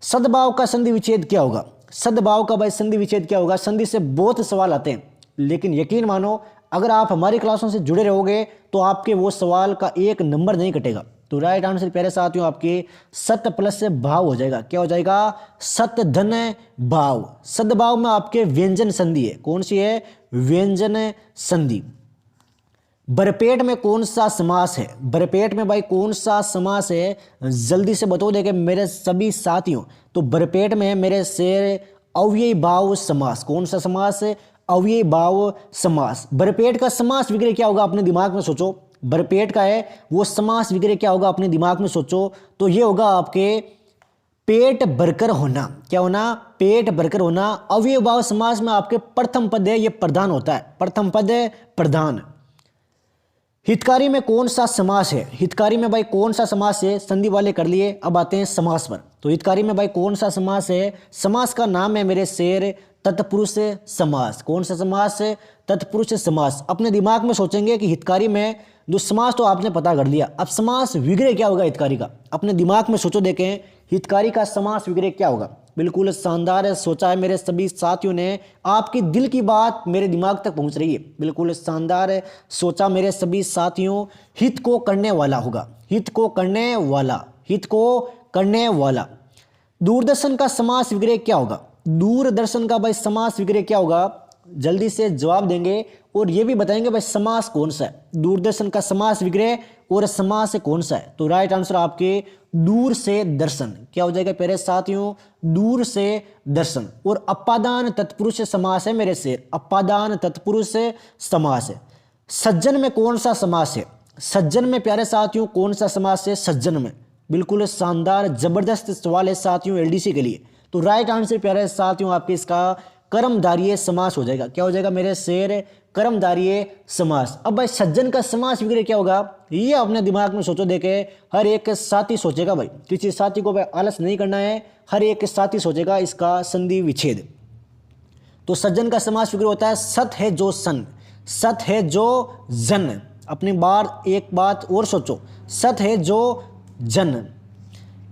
सद्भाव का संधि विच्छेद क्या होगा? सद्भाव का भाई संधि विच्छेद क्या होगा? संधि से बहुत सवाल आते हैं, लेकिन यकीन मानो अगर आप हमारी क्लासों से जुड़े रहोगे तो आपके वो सवाल का एक नंबर नहीं कटेगा। तो राइट आंसर प्यारे साथियों आपके सत प्लस से भाव हो जाएगा। क्या हो जाएगा? सत धन भाव। सद्भाव में आपके व्यंजन संधि है। कौन सी है? व्यंजन संधि। बरपेट में कौन सा समास है? बरपेट में भाई कौन सा समास है? जल्दी से बता देंगे मेरे सभी साथियों। तो बरपेट में मेरे शेर अव्ययी भाव समास। कौन सा समास है? अव्ययी भाव समास। बरपेट का समास विग्रह क्या होगा? अपने दिमाग में सोचो। बरपेट का है वो समास विग्रह क्या होगा? अपने दिमाग में सोचो। तो ये होगा आपके पेट भरकर होना। क्या होना? पेट भरकर होना। अव्ययी भाव समास में आपके प्रथम पद है, ये प्रधान होता है। प्रथम पद है प्रधान। हितकारी में कौन सा समास है? हितकारी में भाई कौन सा समास है? संधि वाले कर लिए, अब आते हैं समास पर। तो हितकारी में भाई कौन सा समास है? समास का नाम है मेरे शेर तत्पुरुष समास। कौन सा समास है? तत्पुरुष समास। अपने दिमाग में सोचेंगे कि हितकारी में जो समास तो आपने पता कर लिया, अब समास विग्रह क्या होगा हितकारी का? अपने दिमाग में सोचो, देखें हितकारी का समास विग्रह क्या होगा। बिल्कुल शानदार सोचा है मेरे सभी साथियों ने। आपकी दिल की बात मेरे दिमाग तक पहुंच रही है। बिल्कुल शानदार सोचा मेरे सभी साथियों। हित को करने वाला होगा। हित को करने वाला। हित को करने वाला। दूरदर्शन का समास विग्रह क्या होगा? दूरदर्शन का भाई समास विग्रह क्या होगा? जल्दी से जवाब देंगे और ये भी बताएंगे भाई समास कौन सा है। दूरदर्शन का समास विग्रह और समास कौन सा है? तो राइट आंसर आपके दूर से दर्शन। क्या हो जाएगा प्यारे साथियों? दूर से दर्शन। और अपादान तत्पुरुष समास है मेरे शेर। अपादान तत्पुरुष समास है। सज्जन में कौन सा समास है? सज्जन में प्यारे साथियों कौन सा समास है? सज्जन में। बिल्कुल शानदार जबरदस्त सवाल है साथियों एलडीसी के लिए। तो राइट आंसर प्यारे साथियों आपके इसका कर्मधारय समास हो जाएगा। क्या हो जाएगा मेरे शेर? कर्मधारय समास। अब भाई सज्जन का समास विग्रह क्या होगा? ये अपने दिमाग में सोचो, देखे हर एक साथी सोचेगा भाई, किसी साथी को भाई आलस नहीं करना है, हर एक साथी सोचेगा इसका संधि विच्छेद। तो सज्जन का समास विग्रह होता है सत है जो सन, सत है जो जन। अपनी बार एक बात और सोचो, सत है जो जन।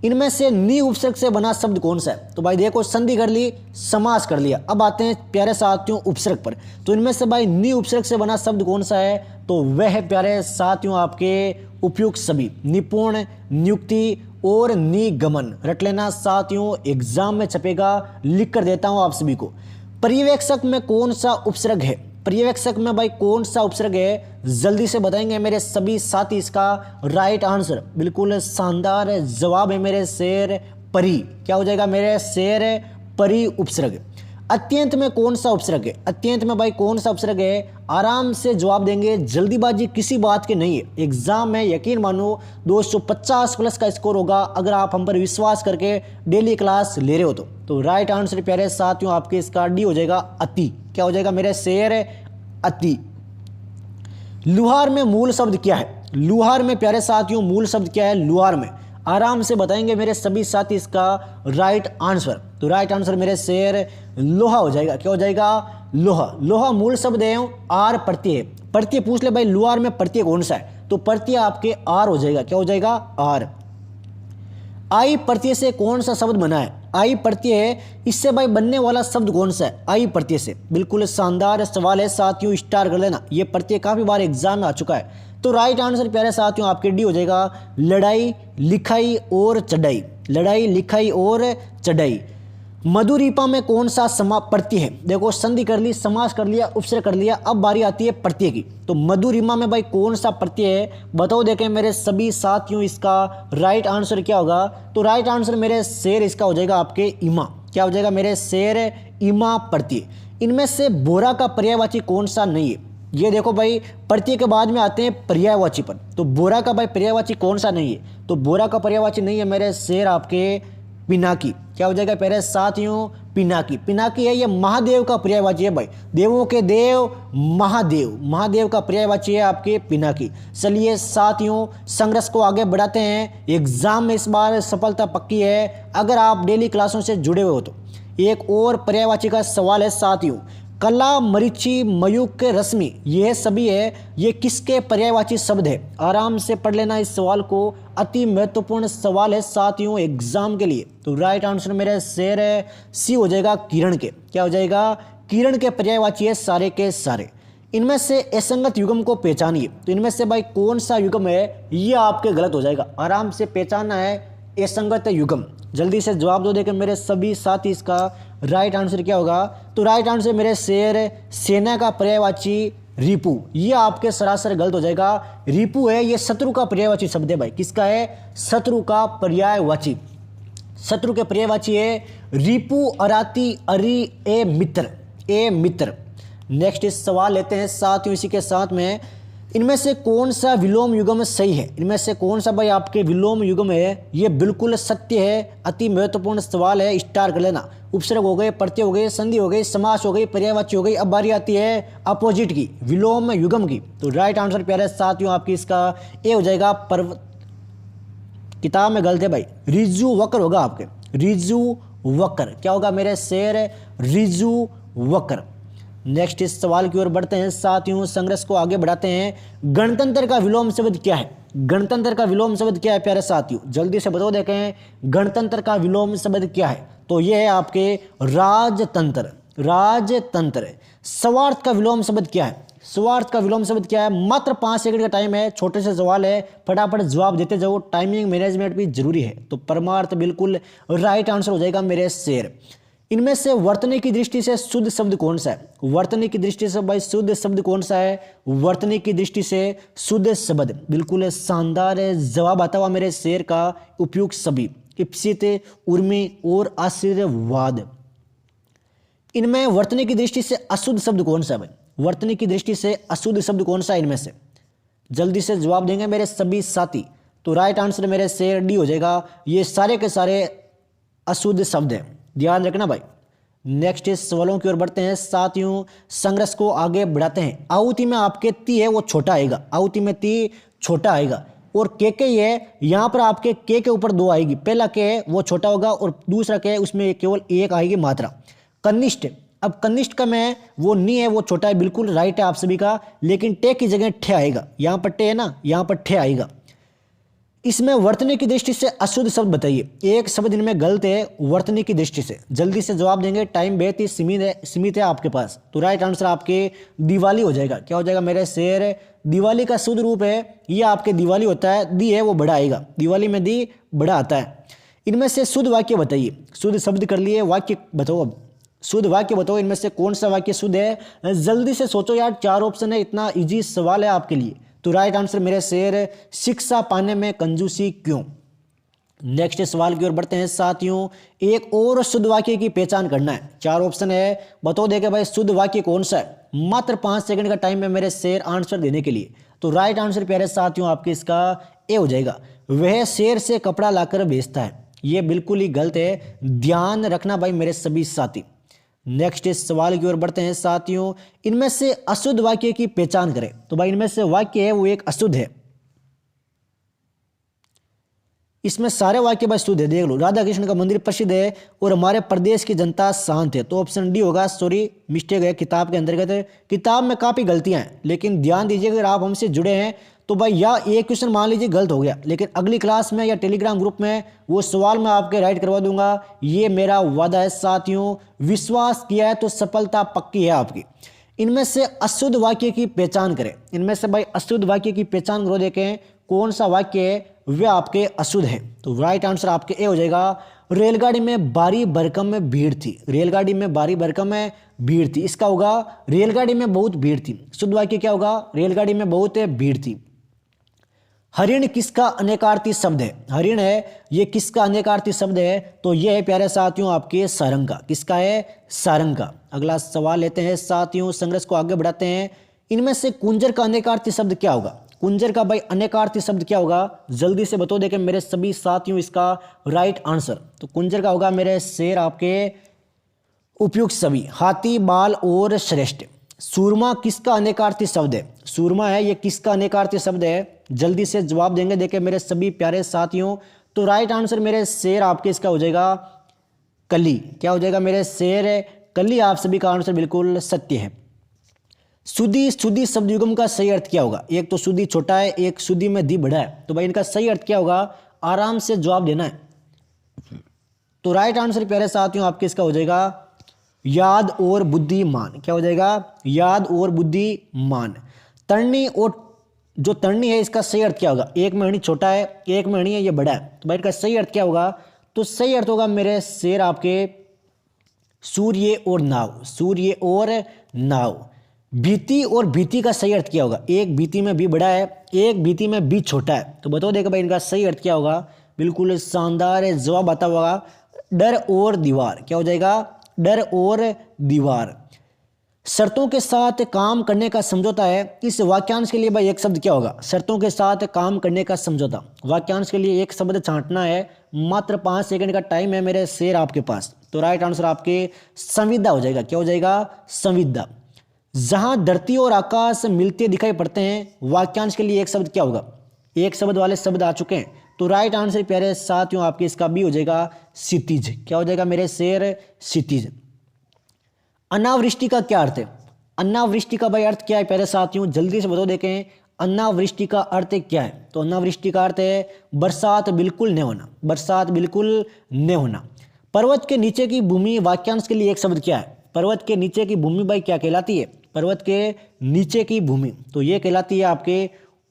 इनमें से नी उपसर्ग से बना शब्द कौन सा है? तो भाई देखो संधि कर ली, समास कर लिया, अब आते हैं प्यारे साथियों उपसर्ग पर। तो इनमें से भाई नी उपसर्ग से बना शब्द कौन सा है? तो वह है प्यारे साथियों आपके उपयुक्त सभी। निपुण, नियुक्ति और निगमन। रट लेना साथियों, एग्जाम में छपेगा, लिख कर देता हूं आप सभी को। पर्यवेक्षक में कौन सा उपसर्ग है? पर्यवेक्षक में भाई कौन सा उपसर्ग है? जल्दी से बताएंगे मेरे सभी साथी इसका राइट आंसर। बिल्कुल शानदार जवाब है मेरे शेर परि। क्या हो जाएगा मेरे शेर? परि उपसर्ग। अत्यंत में कौन सा उपसर्ग है? अत्यंत में भाई कौन सा उपसर्ग है? आराम से जवाब देंगे, जल्दीबाजी किसी बात की नहीं है। एग्जाम में यकीन मानो 250 प्लस का स्कोर होगा अगर आप हम पर विश्वास करके डेली क्लास ले रहे हो तो राइट आंसर प्यारे साथियों आपके इसका डी हो जाएगा अति। क्या हो जाएगा मेरे शेर? अति। लुहार में मूल शब्द क्या है? लुहार में प्यारे साथियों मूल शब्द क्या है? लुहार में आराम से बताएंगे मेरे सभी साथी इसका राइट आंसर। तो राइट आंसर मेरे शेर लोहा हो जाएगा। क्या हो जाएगा? लोहा। लोहा मूल शब्द है आर प्रत्यय। प्रत्यय पूछ ले भाई लुहार में प्रत्यय कौन सा है? तो प्रत्यय आपके आर हो जाएगा। क्या हो जाएगा? आर। आई प्रत्यय से कौन सा शब्द बना है? आई प्रत्यय है, इससे भाई बनने वाला शब्द कौन सा है? आई प्रत्यय से। बिल्कुल शानदार सवाल है साथियों, स्टार कर लेना, ये प्रत्यय काफी बार एग्जाम में आ चुका है। तो राइट आंसर प्यारे साथियों आपके डी हो जाएगा लड़ाई, लिखाई और चढ़ाई। लड़ाई, लिखाई और चढ़ाई। मधुरीपा में कौन सा प्रत्यय है? देखो संधि कर ली, समास कर लिया, उपसर्ग कर लिया, अब बारी आती है प्रत्यय की। तो मधुरिमा में भाई कौन सा प्रत्यय है? बताओ देखें मेरे सभी साथियों इसका राइट आंसर क्या होगा? तो राइट आंसर मेरे शेर इसका हो जाएगा आपके इमा। क्या हो जाएगा मेरे शेर? इमा प्रत्यय। इनमें से बोरा का पर्यायवाची कौन सा नहीं है? ये देखो भाई प्रत्यय के बाद में आते हैं पर्यायवाची पर। तो बोरा का भाई पर्यायवाची कौन सा नहीं है? तो बोरा का पर्यायवाची नहीं है मेरे शेर आपके पिनाकी। क्या हो जाएगा प्यारे साथियों? पिनाकी। पिनाकी है ये महादेव का पर्यायवाची है भाई, देवों के देव महादेव, महादेव का पर्यायवाची है आपके पिनाकी। चलिए साथियों संघर्ष को आगे बढ़ाते हैं, एग्जाम में इस बार सफलता पक्की है अगर आप डेली क्लासों से जुड़े हुए हो तो। एक और पर्यायवाची का सवाल है साथियों, कला, मरीचि, मयूख, रश्मि, यह सभी है, ये किसके पर्यायवाची शब्द है? आराम से पढ़ लेना इस सवाल को, अति महत्वपूर्ण सवाल है साथियों एग्जाम के लिए। तो राइट आंसर मेरे शेर है सी हो जाएगा, किरण के। क्या हो जाएगा? किरण के पर्यायवाची है सारे के सारे। इनमें से असंगत युग्म को पहचानिए। तो इनमें से भाई कौन सा युग्म है, ये आपके गलत हो जाएगा। आराम से पहचानना है असंगत युग्म। जल्दी से जवाब दो देकर मेरे सभी साथी, इसका राइट आंसर क्या होगा? तो राइट आंसर मेरे शेर सेना का पर्यायवाची रिपु, ये आपके सरासर गलत हो जाएगा। रिपु है ये शत्रु का पर्यायवाची शब्द है भाई। किसका है? शत्रु का पर्यायवाची। शत्रु के पर्यायवाची है रिपु, अराती, अरि, ए मित्र, ए मित्र। नेक्स्ट इस सवाल लेते हैं साथियों इसी के साथ में, इनमें से कौन सा विलोम युग्म सही है? इनमें से कौन सा भाई आपके विलोम युग्म है? ये बिल्कुल सत्य है, अति महत्वपूर्ण सवाल है, स्टार कर लेना। उपसर्ग हो गए, प्रत्यय हो गए, संधि हो गई, समास हो गई, पर्यायवाची हो गई। अब बारी आती है अपोजिट की, विलोम युग्म की। तो राइट आंसर प्यारे साथियों आपकी इसका ए हो जाएगा। किताब में गलत है भाई, रिजु वक्र होगा आपके, रिजु वक्र। क्या होगा मेरे शेर? रिजु वक्र। नेक्स्ट इस सवाल की ओर बढ़ते हैं साथियों, संघर्ष को आगे बढ़ाते हैं। गणतंत्र का विलोम शब्द क्या है? गणतंत्र का विलोम शब्द क्या है प्यारे साथियों? जल्दी से बताओ देखें, गणतंत्र का विलोम शब्द क्या है? तो यह है आपके राजतंत्र, राजतंत्र। स्वार्थ का विलोम शब्द क्या है? स्वार्थ का विलोम शब्द क्या है? मात्र 5 सेकंड का टाइम है, छोटे से सवाल है, फटाफट जवाब देते जाओ, टाइमिंग मैनेजमेंट भी जरूरी है। तो परमार्थ बिल्कुल राइट आंसर हो जाएगा मेरे शेर। इनमें से वर्तनी की दृष्टि से शुद्ध शब्द कौन सा है? वर्तनी की दृष्टि से भाई शुद्ध शब्द कौन सा है? वर्तनी की दृष्टि से शुद्ध शब्द बिल्कुल शानदार जवाब आता हुआ मेरे शेर का, उपयुक्त सभी, इप्सित, उर्मी और आशीर्वाद। इनमें वर्तनी की दृष्टि से अशुद्ध शब्द कौन सा है भाई? वर्तनी की दृष्टि से अशुद्ध शब्द कौन सा है इनमें से? जल्दी से जवाब देंगे मेरे सभी साथी। तो राइट आंसर मेरे शेर डी हो जाएगा, ये सारे के सारे अशुद्ध शब्द हैं, ध्यान रखना भाई। नेक्स्ट इस सवालों की ओर बढ़ते हैं साथियों, संघर्ष को आगे बढ़ाते हैं। आहुति में आपके ती है वो छोटा आएगा, आहुति में ती छोटा आएगा। और के है, यहाँ पर आपके के ऊपर 2 आएगी, पहला के है वो छोटा होगा और दूसरा के उसमें केवल 1 आएगी मात्रा। कनिष्ठ, अब कनिष्ठ का में वो नी है वो छोटा है, बिल्कुल राइट है आप सभी का, लेकिन टे की जगह ठे आएगा। यहाँ पर टे है ना, यहाँ पर ठे आएगा। इसमें वर्तनी की दृष्टि से अशुद्ध शब्द बताइए। एक शब्द इनमें गलत है वर्तनी की दृष्टि से, जल्दी से जवाब देंगे, टाइम बेहद ही सीमित है आपके पास। तो राइट आंसर आपके दिवाली हो जाएगा। क्या हो जाएगा मेरे शेर? दिवाली का शुद्ध रूप है ये आपके दिवाली होता है, दी है वो बड़ा आएगा, दिवाली में दी बड़ा आता है। इनमें से शुद्ध वाक्य बताइए। शुद्ध शब्द कर लिए, वाक्य बताओ। अब शुद्ध वाक्य बताओ, इनमें से कौन सा वाक्य शुद्ध है? जल्दी से सोचो यार, 4 ऑप्शन है, इतना इजी सवाल है आपके लिए। तो राइट आंसर मेरे शेर, शिक्षा पाने में कंजूसी क्यों। नेक्स्ट सवाल की ओर बढ़ते हैं साथियों, एक और शुद्ध वाक्य की पहचान करना है। 4 ऑप्शन है, बताओ देखे भाई शुद्ध वाक्य कौन सा है। मात्र 5 सेकंड का टाइम है मेरे शेर आंसर देने के लिए। तो राइट आंसर प्यारे साथियों आपके इसका ए हो जाएगा, वह शेर से कपड़ा लाकर बेचता है। ये बिल्कुल ही गलत है, ध्यान रखना भाई मेरे सभी साथी। नेक्स्ट इस सवाल की ओर बढ़ते हैं साथियों, इनमें से अशुद्ध वाक्य की पहचान करें। तो भाई इनमें से वाक्य है वो एक अशुद्ध है, इसमें सारे वाक्य भाई शुद्ध है। देख लो, राधा कृष्ण का मंदिर प्रसिद्ध है और हमारे प्रदेश की जनता शांत है। तो ऑप्शन डी होगा, सॉरी मिस्टेक है किताब के अंतर्गत। किताब में काफ़ी गलतियां हैं, लेकिन ध्यान दीजिए अगर आप हमसे जुड़े हैं तो भाई या एक क्वेश्चन मान लीजिए गलत हो गया, लेकिन अगली क्लास में या टेलीग्राम ग्रुप में वो सवाल मैं आपके राइट करवा दूंगा, ये मेरा वादा है साथियों। विश्वास किया है तो सफलता पक्की है आपकी। इनमें से अशुद्ध वाक्य की पहचान करें। इनमें से भाई अशुद्ध वाक्य की पहचान करो, देखें कौन सा वाक्य है वह आपके अशुद्ध है। तो राइट आंसर आपके ए हो जाएगा, रेलगाड़ी में भारी भरकम में भीड़ थी। रेलगाड़ी में भारी भरकम में भीड़ थी, इसका होगा रेलगाड़ी में बहुत भीड़ थी। शुद्ध वाक्य क्या होगा? रेलगाड़ी में बहुत भीड़ थी। हरिण किसका अनेकार्थी शब्द है? हरिण है ये किसका अनेकार्थी शब्द है? तो ये है प्यारे साथियों आपके सारंग का। किसका है? सारंग का। अगला सवाल लेते हैं साथियों, संघर्ष को आगे बढ़ाते हैं। इनमें से कुंजर का अनेकार्थी शब्द क्या होगा? कुंजर का भाई अनेकार्थी शब्द क्या होगा, जल्दी से बताओ देखें मेरे सभी साथियों इसका राइट आंसर। तो कुंजर का होगा मेरे शेर आपके उपयुक्त सभी, हाथी, बाल और श्रेष्ठ। सूरमा किसका अनेकार्थी शब्द है, सूरमा है ये किसका अनेकार्थी शब्द है, जल्दी से जवाब देंगे देखें मेरे सभी प्यारे साथियों। तो राइट आंसर मेरे शेर आपके इसका हो जाएगा कली। क्या हो जाएगा मेरे शेर कली, आप सभी का आंसर बिल्कुल सत्य है। सुधी सुधी शब्द युग्म का सही अर्थ क्या होगा, एक तो सुधी छोटा है, एक सुधी में दी बड़ा है, तो भाई इनका सही अर्थ क्या होगा, आराम से जवाब देना है। तो राइट आंसर प्यारे साथियों आपके इसका हो जाएगा याद और बुद्धिमान। क्या हो जाएगा, याद और बुद्धिमान। तरनी और जो तरनी है इसका सही अर्थ क्या होगा, एक में हणी छोटा है, एक में हणी है ये बड़ा है, तो भाई इसका सही अर्थ क्या होगा, तो सही अर्थ होगा मेरे शेर आपके सूर्य और नाव, सूर्य और नाव। भीति और भीति का सही अर्थ क्या होगा, एक भीति में भी बड़ा है, एक भीति में भी छोटा है, तो बताओ देखो भाई इनका सही अर्थ क्या होगा, बिल्कुल शानदार जवाब आता होगा डर और दीवार। क्या हो जाएगा, डर और दीवार। शर्तों के साथ काम करने का समझौता है, इस वाक्यांश के लिए भाई एक शब्द क्या होगा, शर्तों के साथ काम करने का समझौता। वाक्यांश के लिए एक शब्द छांटना है, मात्र 5 सेकंड का टाइम है मेरे शेर आपके पास। तो राइट आंसर आपके संविदा हो जाएगा। क्या हो जाएगा, संविदा। जहां धरती और आकाश मिलते दिखाई पड़ते हैं, वाक्यांश के लिए एक शब्द क्या होगा, एक शब्द वाले शब्द आ चुके हैं, तो राइट आंसर प्यारे साथियों आपके इसका भी हो जाएगा क्षितिज। क्या हो जाएगा मेरे शेर, क्षितिज। अनावृष्टि का क्या अर्थ है, अनावृष्टि का भाई अर्थ क्या है प्यारे साथियों, जल्दी से बताओ देखें अनावृष्टि का अर्थ क्या है। तो अनावृष्टि का अर्थ है बरसात बिल्कुल न होना, बरसात बिल्कुल न होना। पर्वत के नीचे की भूमि, वाक्यांश के लिए एक शब्द क्या है, पर्वत के नीचे की भूमि भाई क्या कहलाती है, पर्वत के नीचे की भूमि, तो ये कहलाती है आपके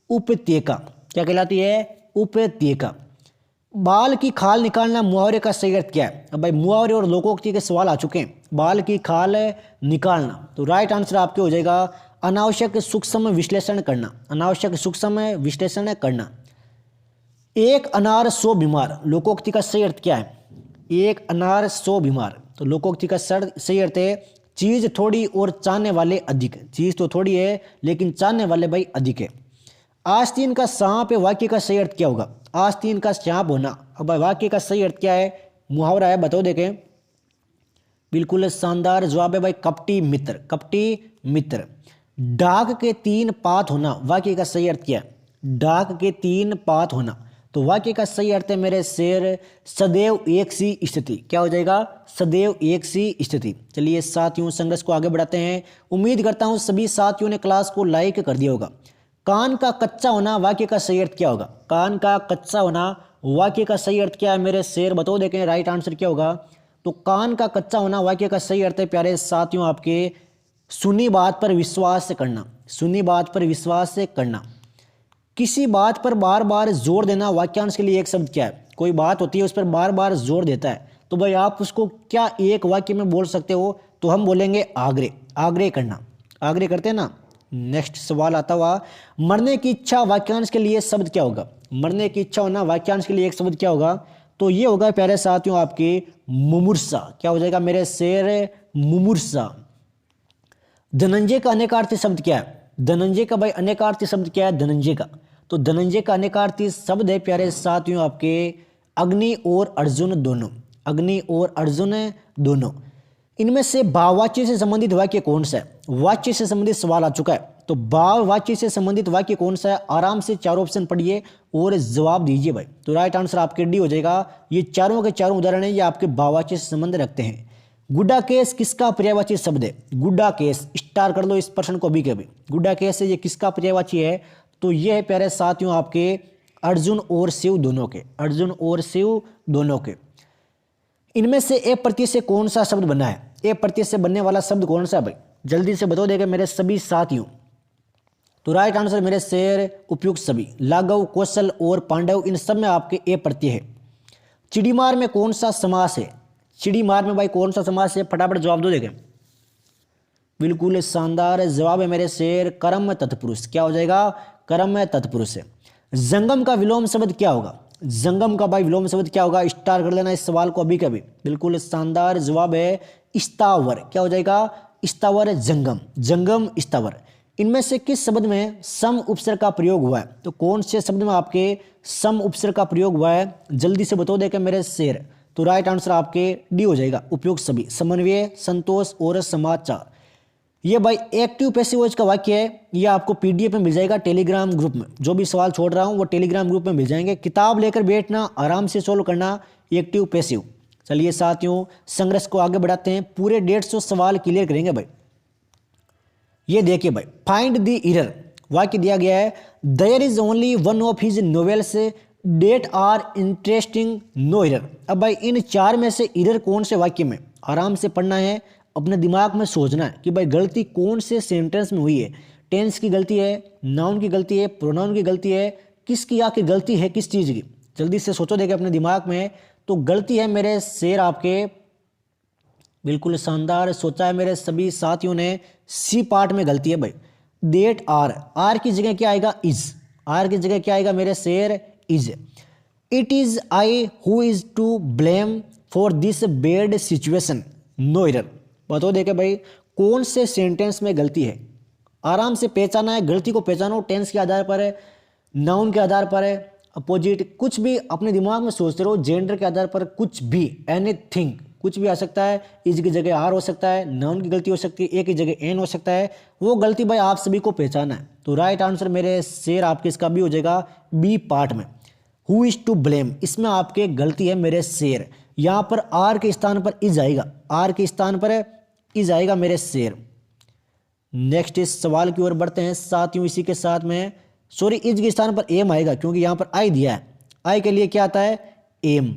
उपत्यका। क्या कहलाती है, उपत्यका। बाल की खाल निकालना, मुहावरे का सही अर्थ क्या है। अब भाई मुहावरे और लोकोक्ति के सवाल आ चुके हैं, बाल की खाल निकालना, तो राइट आंसर आपके हो जाएगा अनावश्यक सूक्ष्म विश्लेषण करना, अनावश्यक सूक्ष्म विश्लेषण करना। एक अनार 100 बीमार, लोकोक्ति का सही अर्थ क्या है, एक अनार 100 बीमार, तो लोकोक्ति का सही अर्थ है चीज थोड़ी और चाहने वाले अधिक। चीज तो थोड़ी है लेकिन चाहने वाले भाई अधिक है। आस्तीन का सांप है, वाक्य का सही अर्थ क्या होगा, आस्तीन का सांप होना। अब वाक्य का सही अर्थ क्या है, मुहावरा है, बताओ देखें। बिल्कुल शानदार जवाब है भाई कपटी मित्र, कपटी मित्र। डाक के 3 पात होना, वाक्य का सही अर्थ क्या है, डाक के 3 पात होना, तो वाक्य का सही अर्थ है मेरे शेर सदैव एक सी स्थिति। क्या हो जाएगा, सदैव एक सी स्थिति। चलिए साथियों संघर्ष को आगे बढ़ाते हैं। उम्मीद करता हूं सभी साथियों ने क्लास को लाइक कर दिया होगा। कान का कच्चा होना, वाक्य का सही अर्थ क्या होगा, कान का कच्चा होना, वाक्य का सही अर्थ क्या है मेरे शेर, बताओ देखें राइट आंसर क्या होगा। तो कान का कच्चा होना, वाक्य का सही अर्थ है प्यारे साथियों आपके सुनी बात पर विश्वास करना, सुनी बात पर विश्वास करना। किसी बात पर बार बार जोर देना, वाक्यांश के लिए एक शब्द क्या है, कोई बात होती है उस पर बार बार जोर देता है, तो भाई आप उसको क्या एक वाक्य में बोल सकते हो, तो हम बोलेंगे आग्रह, आग्रह करना, आग्रह करते हैं ना। नेक्स्ट सवाल आता हुआ, मरने की इच्छा, वाक्यांश के लिए शब्द क्या होगा, मरने की इच्छा होना, वाक्यांश के लिए एक शब्द क्या होगा, तो ये होगा प्यारे साथियों आपके मुमूर्षा। क्या हो जाएगा मेरे शेर, मुमूर्षा। धनंजय का अनेकार्थी शब्द क्या है, धनंजय का भाई अनेकार्थी शब्द क्या है, धनंजय का, तो धनंजय का अनेकार्थी शब्द है प्यारे साथियों आपके अग्नि और अर्जुन दोनों, अग्नि और अर्जुन दोनों। इनमें से भाववाच्य से संबंधित वाक्य कौन सा है, वाच्य से संबंधित सवाल आ चुका है, तो भाववाच्य से संबंधित वाक्य कौन सा है, आराम से 4 ऑप्शन पढ़िए और जवाब दीजिए भाई। तो राइट आंसर आपके डी हो जाएगा। ये चारों के चारों उदाहरण है, ये आपके भाववाच्य से संबंध रखते हैं। गुड्डा केस किसका पर्यायवाची शब्द है, गुड्डा केस, स्टार कर लो इस प्रश्न को भी कभी। गुड्डा केस है ये किसका पर्यायवाची है, तो ये है प्यारे साथियों आपके अर्जुन और शिव दोनों के, अर्जुन और शिव दोनों के। इनमें से ए प्रत्यय से कौन सा शब्द बना है, ए प्रत्यय से बनने वाला शब्द कौन सा है भाई, जल्दी से बता देगा मेरे सभी साथियों। तो राइट आंसर मेरे शेर उपयुक्त सभी, लाघव, कौशल और पांडव, इन सब में आपके ए प्रत्यय है। चिड़ीमार में कौन सा समास है, चिड़ीमार में भाई कौन सा समास है, फटाफट जवाब दो देखें। बिल्कुल शानदार जवाब है मेरे शेर कर्म तत्पुरुष। क्या हो जाएगा, कर्म तत्पुरुष है। जंगम का विलोम शब्द क्या होगा, जंगम का भाई विलोम शब्द क्या होगा, स्टार कर लेना इस सवाल को अभी कभी। बिल्कुल शानदार जवाब है स्थावर। क्या हो जाएगा, स्थावर जंगम, जंगम स्थावर। इनमें से किस शब्द में सम उपसर्ग का प्रयोग हुआ है? तो कौन से शब्द में आपके सम उपसर्ग का प्रयोग हुआ है? जल्दी से बताओ देखे मेरे शेर। तो राइट आंसर आपके डी हो जाएगा, उपयुक्त सभी, समन्वय, संतोष और समाचार। ये भाई एक्टिव पैसिव वॉइस का वाक्य है। ये आपको पीडीएफ में मिल जाएगा टेलीग्राम ग्रुप में। जो भी सवाल छोड़ रहा हूँ वो टेलीग्राम ग्रुप में मिल जाएंगे। किताब लेकर बैठना, आराम से सोल्व करना, एक्टिव पैसिव। चलिए साथियों, संघर्ष को आगे बढ़ाते हैं। पूरे 150 सवाल क्लियर करेंगे भाई। ये देखिए भाई, फाइंड द एरर। वाक्य दिया गया है, there is only one of his novels that are interesting, no error. अब भाई इन चार में से एरर कौन से वाक्य में? आराम से पढ़ना है, अपने दिमाग में सोचना है कि भाई गलती कौन से सेंटेंस में हुई है। टेंस की गलती है, नाउन की गलती है, प्रोनाउन की गलती है, किसकी आखिर गलती है, किस चीज़ की? जल्दी से सोचो देखे अपने दिमाग में। तो गलती है मेरे शेर आपके, बिल्कुल शानदार सोचा है मेरे सभी साथियों ने। सी पार्ट में गलती है भाई। डेट आर की जगह क्या आएगा? इज। आर की जगह क्या आएगा मेरे शेर? Is. It is I who is to blame for this bad situation, no error. बताओ देखे भाई कौन से सेंटेंस में गलती है? आराम से पहचाना है, गलती को पहचानो। टेंस के आधार पर है, नाउन के आधार पर है, अपोजिट, कुछ भी अपने दिमाग में सोचते रहो। जेंडर के आधार पर कुछ भी, एनीथिंग, कुछ भी आ सकता है। इज की जगह आर हो सकता है, नाउन की गलती हो सकती है, ए की जगह एन हो सकता है। वो गलती भाई आप सभी को पहचाना है। तो राइट आंसर मेरे शेर आपके इसका भी हो जाएगा, बी पार्ट में। हु इज टू ब्लेम, इसमें आपके गलती है मेरे शेर। यहाँ पर आर के स्थान पर इज आएगा, आर के स्थान पर इज आएगा मेरे शेर। नेक्स्ट इस सवाल की ओर बढ़ते हैं साथियों। इसी के साथ में सॉरी, इज के स्थान पर एम आएगा क्योंकि यहाँ पर आई दिया है। आई के लिए क्या आता है? एम।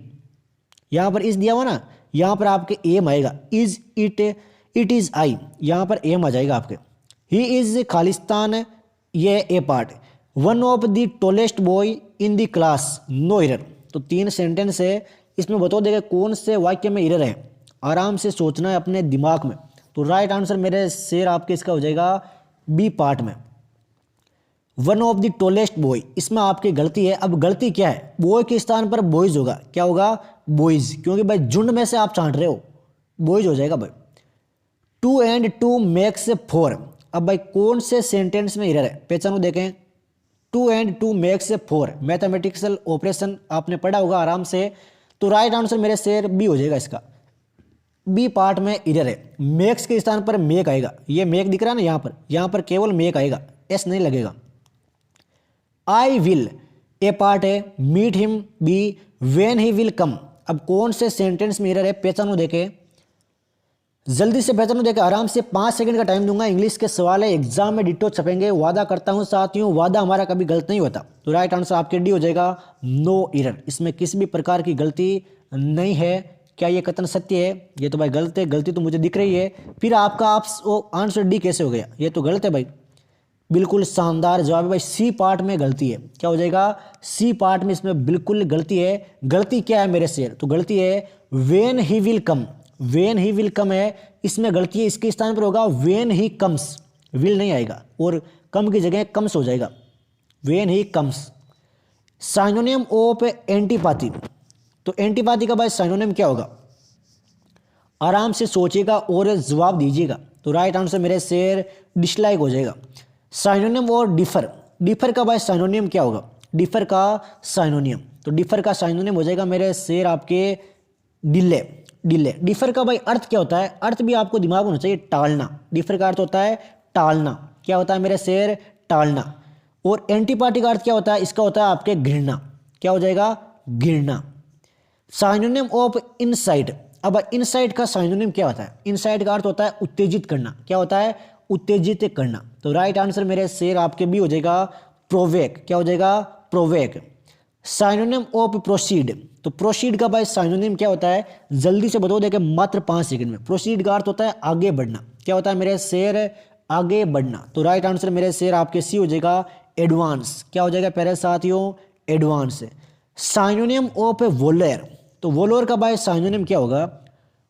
यहाँ पर इज दिया हुआ ना, यहाँ पर आपके एम आएगा। इज इट, इट इज आई, यहाँ पर एम आ जाएगा आपके। ही इज खालिस्तान, ये a part. One of the tallest boy in the class, no error. तो 3 सेंटेंस है, इसमें बताओ देगा कौन से वाक्य में एरर है। आराम से सोचना है अपने दिमाग में। तो राइट आंसर मेरे शेर आपके इसका हो जाएगा बी पार्ट में। One of the tallest boy, इसमें आपकी गलती है। अब गलती क्या है? बॉय के स्थान पर बॉयज होगा। क्या होगा? बॉयज, क्योंकि भाई झुंड में से आप छांट रहे हो, बॉयज हो जाएगा भाई। 2 and 2 makes 4। अब भाई कौन से सेंटेंस में एरर है? पहचानो देखें। 2 and 2 makes 4, मैथमेटिकल ऑपरेशन आपने पढ़ा होगा आराम से। तो राइट आंसर मेरे शेर बी हो जाएगा इसका। बी पार्ट में एरर है। मेक्स के स्थान पर मेक आएगा। ये मेक दिख रहा है ना, यहाँ पर केवल मेक आएगा, एस नहीं लगेगा। आई विल, ए पार्ट है। Meet him, be. When he will come. अब कौन से सेंटेंस में एरर है? पहचानो देखे, जल्दी से पहचानो देखे। आराम से 5 सेकंड का टाइम दूंगा। इंग्लिश के सवाल है, एग्जाम में डिटो छपेंगे, वादा करता हूं साथियों, वादा हमारा कभी गलत नहीं होता। तो राइट आंसर आपके डी हो जाएगा, नो एरर। इसमें किसी भी प्रकार की गलती नहीं है। क्या ये कथन सत्य है? ये तो भाई गलत है, गलती तो मुझे दिख रही है। फिर आपका आंसर डी कैसे हो गया? ये तो गलत है भाई। बिल्कुल शानदार जवाब है भाई, सी पार्ट में गलती है। क्या हो जाएगा? सी पार्ट में इसमें बिल्कुल गलती है। गलती क्या है मेरे शेर? तो गलती है when he will come. When he will कम है, इसमें गलती है। इसके स्थान पर होगा वेन ही कम्स, विल नहीं आएगा और कम की जगह कम्स हो जाएगा, when he comes. Synonym of antipathy, तो एंटीपैथी का भाई साइनोनिम क्या होगा? आराम से सोचिएगा और जवाब दीजिएगा। तो राइट आंसर मेरे शेर डिसलाइक हो जाएगा। साइनोनिम और डिफर, डिफर का भाई साइनोनिम क्या होगा? डिफर का साइनोनिम, तो डिफर का साइनोनिम हो जाएगा मेरे शेर आपके डिले। डिले, डिफर का भाई अर्थ क्या होता है? अर्थ भी आपको दिमाग में होना चाहिए, टालना। डिफर का अर्थ होता है टालना। क्या होता है मेरे शेर? टालना। और एंटीपैथी का अर्थ क्या होता है? इसका होता है आपके घृणा। क्या हो जाएगा? घृणा। साइनोनिम ऑफ इनसाइट, अब इनसाइट का साइनोनिम क्या होता है? इनसाइट का अर्थ होता है उत्तेजित करना। क्या होता है? उत्तेजित करना। तो राइट आंसर मेरे शेर आपके भी हो जाएगा प्रोवेक। क्या हो जाएगा? प्रोवेक। साइनोनिम ऑफ प्रोसीड, तो प्रोसीड का भाई साइनोनिम क्या होता है? जल्दी से बताओ देखे मात्र 5 सेकंड में। प्रोसीड का अर्थ होता है आगे बढ़ना। क्या होता है मेरे शेर? आगे बढ़ना। तो राइट आंसर मेरे शेर आपके सी हो जाएगा एडवांस। क्या हो जाएगा प्यारे साथियों? एडवांस। साइनोनिम ऑफ वोलेर, तो वोलोर का भाई साइनोनिम क्या होगा?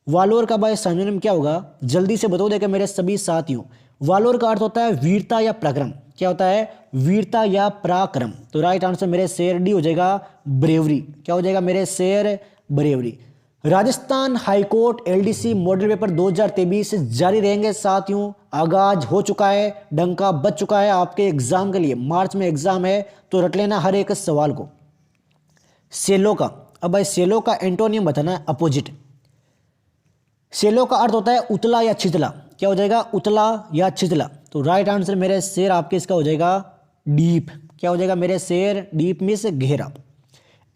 वालोर का भाई साइनोनिम क्या होगा? जल्दी से बताओ देखे मेरे सभी साथियों। वालोर का अर्थ होता है वीरता या पराक्रम। क्या होता है? वीरता या पराक्रम। तो राइट आंसर मेरे शेर डी हो जाएगा ब्रेवरी। क्या हो जाएगा मेरे शेर? Bravery. Rajasthan high court LDC model paper 2023 जारी रहेंगे साथियों। आगाज हो चुका है, डंका बज चुका है आपके एग्जाम के लिए। मार्च में एग्जाम है तो रट लेना हर एक सवाल को। सेलो का, अब भाई सेलो का एंटोनियम बताना है, अपोजिट। सेलो का अर्थ होता है उतला या छितला। क्या हो जाएगा? उतला या छितला। तो राइट आंसर मेरे शेर आपके इसका हो जाएगा डीप। क्या हो जाएगा मेरे शेर? डीप मीन्स गहरा।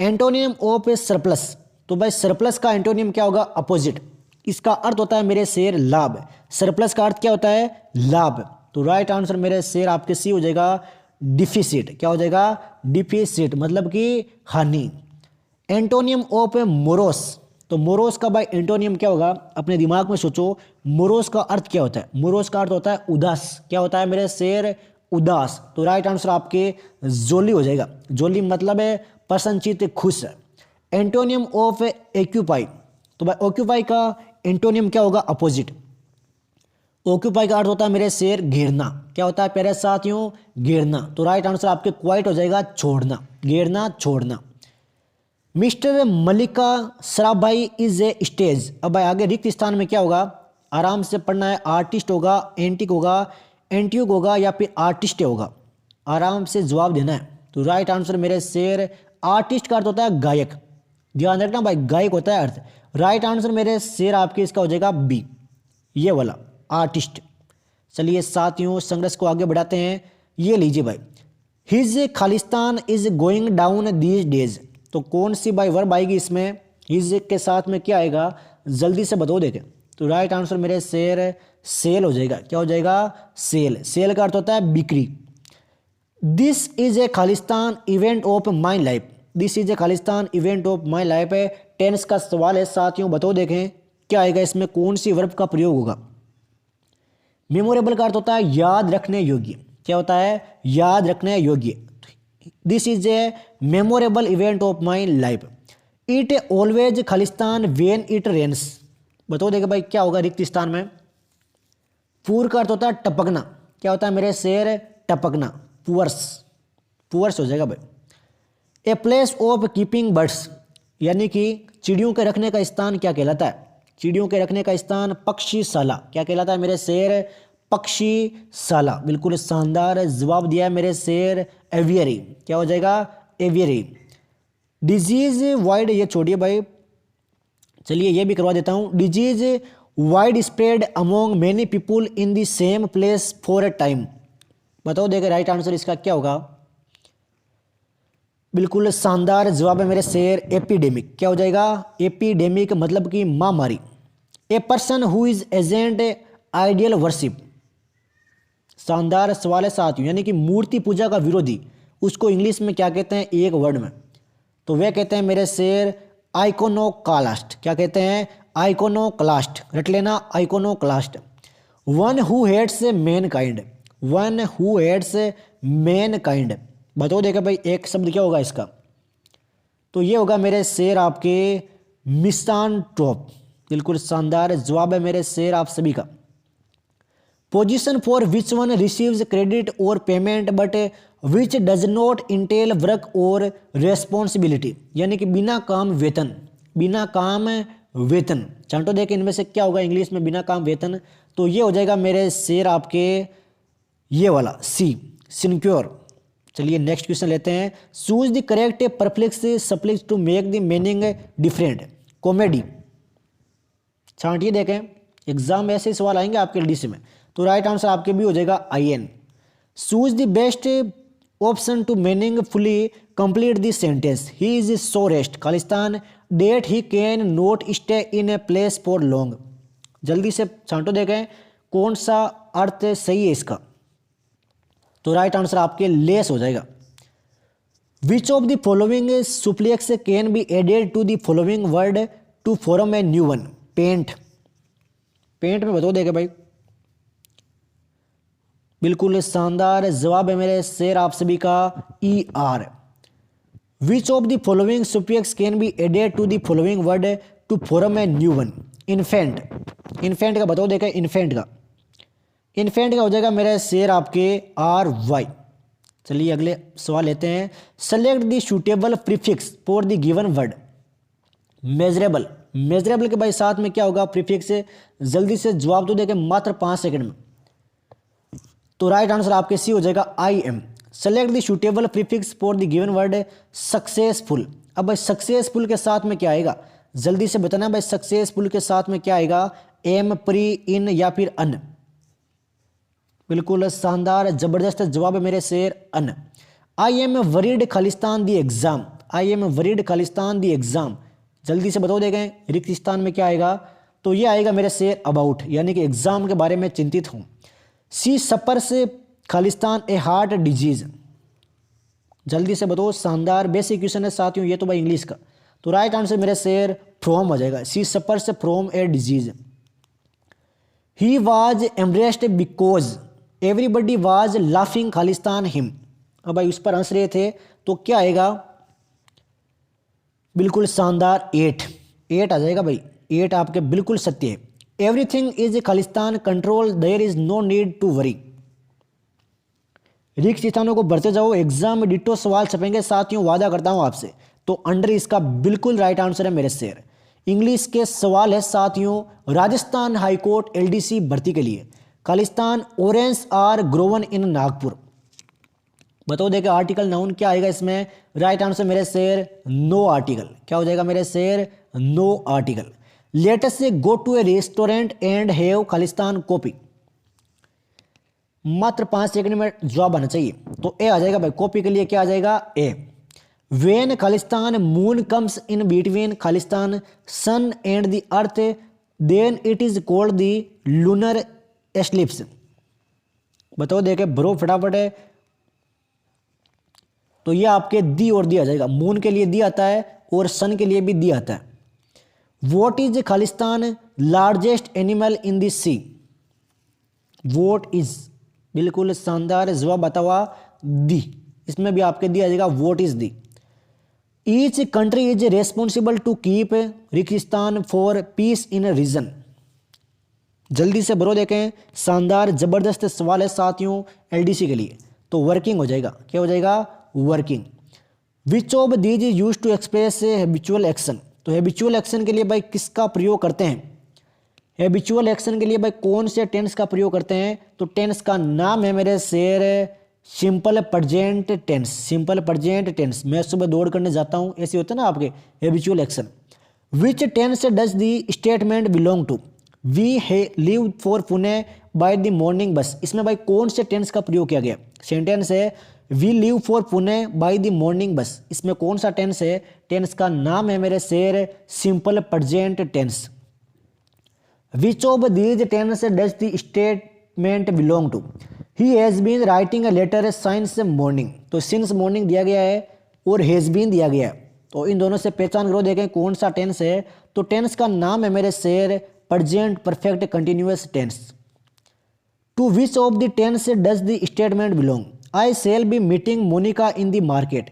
एंटोनियम ऑफ सरप्लस, तो भाई सरप्लस का एंटोनियम क्या होगा? अपोजिट। इसका अर्थ होता है मेरे शेर लाभ। सरप्लस का अर्थ क्या होता है? लाभ। तो राइट आंसर मेरे शेर आपके सी हो जाएगा डिफिसिट। क्या हो जाएगा? डिफिसिट मतलब कि हानि। एंटोनियम ऑफ मोरोस, तो मोरोस का भाई एंटोनियम क्या होगा? अपने दिमाग में सोचो, मोरोस का अर्थ क्या होता है? मोरोस का अर्थ होता है उदास। क्या होता है मेरे शेर? उदास। तो राइट आंसर आपके जोली हो जाएगा। जोली मतलब है प्रसन्नचित्त, खुश। एंटोनियम ऑफ एक्यूपाई, तो भाई ऑक्यूपाई का एंटोनियम क्या होगा? अपोजिट। ऑक्यूपाई का अर्थ होता है मेरे शेर घेरना। क्या होता है प्यारे साथियों? घेरना। तो राइट आंसर आपके क्वाइट हो जाएगा छोड़ना, घेरना, छोड़ना। Mister Mallika Sarabhai is a stage, अब भाई आगे रिक्त स्थान में क्या होगा? आराम से पढ़ना है। आर्टिस्ट होगा, एंटिक होगा, एंट्यूक होगा या फिर आर्टिस्ट होगा? आराम से जवाब देना है। तो राइट आंसर मेरे शेर आर्टिस्ट का अर्थ होता है गायक। ध्यान रखना भाई, गायक होता है अर्थ। राइट आंसर मेरे शेर आपके इसका हो जाएगा बी, ये वाला आर्टिस्ट। चलिए साथियों संघर्ष को आगे बढ़ाते हैं। ये लीजिए भाई, his Khalistan is going down these days, तो कौन सी भाई वर्ब आएगी इसमें? हिज के साथ में क्या आएगा? जल्दी से बताओ देखें। तो राइट आंसर मेरे शेर सेल हो जाएगा। क्या हो जाएगा? सेल। सेल का अर्थ होता है बिक्री। This is A Khalistan event of my life, this is A Khalistan event of my life है। टेंस का सवाल है साथियों, बताओ देखें क्या आएगा इसमें? कौन सी वर्ब का प्रयोग होगा? मेमोरेबल का अर्थ होता है याद रखने योग्य। क्या होता है? याद रखने योग्य। This is a memorable event of my life. It always खालिस्तान वेन इट रेन्स, बताओ देखे भाई क्या होगा रिक्त स्थान में? पूर का अर्थ होता है टपकना। क्या होता है मेरे शेर? टपकना, पुअर्स। पुअर्स हो जाएगा भाई। A place of keeping birds, यानी कि चिड़ियों के रखने का स्थान क्या कहलाता है? चिड़ियों के रखने का स्थान पक्षीशाला। क्या कहलाता है मेरे शेर? पक्षीशाला। बिल्कुल शानदार जवाब दिया है मेरे शेर एवियरी। क्या हो जाएगा? एवियरी। डिजीज वाइड, ये छोड़िए भाई, चलिए ये भी करवा देता हूं। Disease wide spread among many people in the same place for a time, बताओ देखे राइट आंसर इसका क्या होगा? बिल्कुल शानदार जवाब है मेरे शेर एपिडेमिक। क्या हो जाएगा? एपिडेमिक मतलब कि महामारी। A person who is agent ideal worship, शानदार सवाल है साथियों, यानी कि मूर्ति पूजा का विरोधी, उसको इंग्लिश में क्या कहते हैं एक वर्ड में? तो वे कहते हैं मेरे शेर आइकोनोक्लास्ट। क्या कहते हैं? आइकोनोक्लास्ट। रट लेना, iconoclast. One who hates mankind, one who hates mankind, बताओ देखा भाई एक शब्द क्या होगा इसका? तो ये होगा मेरे शेर आपके मिसांट्रोप। बिल्कुल शानदार जवाब है मेरे शेर आप सभी का। Position for which one receives credit or payment but which does not entail work or responsibility, यानी कि बिना काम वेतन, बिना काम वेतन। चांटो देखे इनमें से क्या होगा इंग्लिश में बिना काम वेतन? तो ये हो जाएगा मेरे शेर आपके ये वाला सी, सिक्योर। चलिए नेक्स्ट क्वेश्चन लेते हैं। Choose the correct prefix suffix to make the meaning different. Comedy, छांटिए देखें, एग्जाम में ऐसे सवाल आएंगे आपके एलडीसी में। तो राइट आंसर आपके भी हो जाएगा IN। Choose the best option to meaningfully complete the sentence. He is so rest खालिस्तान that he can not stay in a place for long. जल्दी से छांटो देखें कौन सा अर्थ सही है इसका? तो राइट आंसर आपके लेस हो जाएगा। Which of the following suffixes can be added to the following word to form a new one? Paint. Paint में बताओ देखे भाई, बिल्कुल शानदार जवाब है मेरे शेर आप सभी का ER। Which of the following suffixes can be added to the following word to form a new one? Infant. Infant का बताओ देखे, इन्फेंट का, इन्फेंट का हो जाएगा मेरे शेर आपके RY। चलिए अगले सवाल लेते हैं। Select the suitable prefix for the given word. Measurable, measurable के भाई साथ में क्या होगा, प्रीफिक्स। जल्दी से जवाब तो देंगे मात्र 5 सेकंड में। तो राइट आंसर आपके सी हो जाएगा I am. Select the suitable prefix for the given word successful. अब भाई सक्सेसफुल के साथ में क्या आएगा, जल्दी से बताना भाई, सक्सेसफुल के साथ में क्या आएगा, एम, प्री, इन या फिर अन। बिल्कुल शानदार जबरदस्त जवाब है मेरे शेर, अन। आई एम वरीड खालिस्तान the exam. I am worried खालिस्तान दी एग्जाम। जल्दी से बताओ देखें रिक्त स्थान में क्या आएगा, तो ये आएगा मेरे शेर अबाउट, यानी कि एग्जाम के बारे में चिंतित हूं। सी सफर्स खालिस्तान ए हार्ट डिजीज। जल्दी से बताओ, शानदार बेसिक क्वेश्चन है साथियों ये तो भाई इंग्लिश का। तो राइट आंसर मेरे शेर फ्रॉम हो जाएगा, she suffers from a disease. He was embarrassed because everybody was laughing खालिस्तान हिम। अब भाई उस पर हंस रहे थे, तो क्या आएगा, बिल्कुल शानदार 8 आ जाएगा भाई, 8 आपके बिल्कुल सत्य है। एवरीथिंग इज खालिस्तान control, there is no need to worry. रिक्त स्थानों को भरते जाओ, एग्जाम में डिटो सवाल छपेंगे साथियों, वादा करता हूं आपसे। तो अंडर इसका बिल्कुल राइट आंसर है मेरे शेर। इंग्लिश के सवाल है साथियों, राजस्थान हाईकोर्ट एलडीसी भर्ती के लिए खालिस्तान ऑरेंज आर ग्रोवन इन नागपुर। बताओ देखिए आर्टिकल नाउन क्या आएगा इसमें, राइट आंसर मेरे शेर नो आर्टिकल। क्या हो जाएगा मेरे शेर, नो आर्टिकल। लेटेस्ट से go to a restaurant and have खालिस्तान कॉपी। मात्र 5 सेकंड में जवाब आना चाहिए, तो ए आ जाएगा भाई, कॉपी के लिए क्या आ जाएगा, ए। वेन खालिस्तान मून कम्स इन बिटवीन खालिस्तान sun and the earth then it is called the lunar eclipse. बताओ देखे ब्रो फटाफट है, तो ये आपके दी और दी आ जाएगा, मून के लिए दी आता है और सन के लिए भी दी आता है। वॉट इज खालिस्तान largest animal in the sea. What is, बिल्कुल शानदार जवाब आता हुआ दी, इसमें भी आपके दी आ जाएगा, what is the. Each country is responsible to keep रिकिस्तान फॉर पीस इन रीजन। जल्दी से भरो देखें, शानदार जबरदस्त सवाल है साथियों एलडीसी के लिए। तो वर्किंग हो जाएगा, क्या हो जाएगा, working. Which of these use to express habitual action. तो हैबिचुअल एक्शन के लिए भाई किसका प्रयोग करते हैं, हैबिचुअल एक्शन के लिए भाई कौन से टेंस का प्रयोग करते हैं, तो टेंस का नाम है मेरे शेर simple present tense. Simple present tense, मैं सुबह दौड़ करने जाता हूं, ऐसे होता है ना आपके habitual action. Which tense does the statement belong to. We leave for Pune by the morning bus. इसमें भाई कौन से टेंस का प्रयोग किया गया, सेंटेंस है we leave for Pune by the morning bus, इसमें कौन सा टेंस है, टेंस का नाम है मेरे शेर simple present tense. Which of these tense does the statement belong to. He has been writing a letter since morning. तो सिंस मॉर्निंग दिया गया है और हैज बीन दिया गया है, तो इन दोनों से पहचान करो, देखें कौन सा टेंस है। तो टेंस का नाम है मेरे शेर present perfect continuous tense. To which of the tense does the statement belong. I shall be meeting Monica in the market.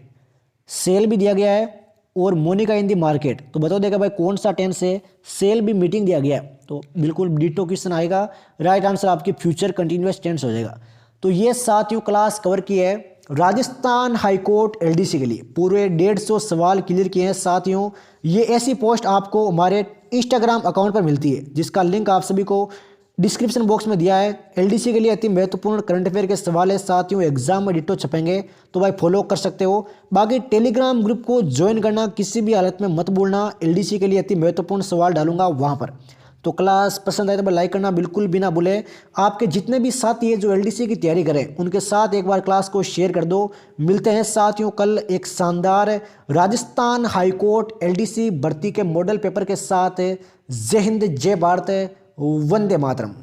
Shall भी दिया गया है और मोनिका इन द मार्केट, तो बताओ देगा भाई कौन सा टेंस है, सेल भी मीटिंग दिया गया है, तो बिल्कुल डिटो क्वेश्चन आएगा, राइट आंसर आपकी फ्यूचर कंटिन्यूअस टेंस हो जाएगा। तो ये साथियों क्लास कवर की है राजस्थान हाईकोर्ट एलडीसी के लिए, पूरे 150 सवाल क्लियर किए हैं साथियों। ये ऐसी पोस्ट आपको हमारे इंस्टाग्राम अकाउंट पर मिलती है, जिसका लिंक आप सभी को डिस्क्रिप्शन बॉक्स में दिया है। एलडीसी के लिए अति महत्वपूर्ण करंट अफेयर के सवाल है साथियों, एग्जाम में डिटो छपेंगे, तो भाई फॉलो कर सकते हो। बाकी टेलीग्राम ग्रुप को ज्वाइन करना किसी भी हालत में मत भूलना, एलडीसी के लिए अति महत्वपूर्ण सवाल डालूंगा वहां पर। तो क्लास पसंद आए तो लाइक करना बिल्कुल भी ना भूले। आपके जितने भी साथी हैं जो एलडीसी की तैयारी करें, उनके साथ एक बार क्लास को शेयर कर दो। मिलते हैं साथियों कल एक शानदार राजस्थान हाईकोर्ट एलडीसी भर्ती के मॉडल पेपर के साथ। जय हिंद, जय भारत, वंदे मातरम।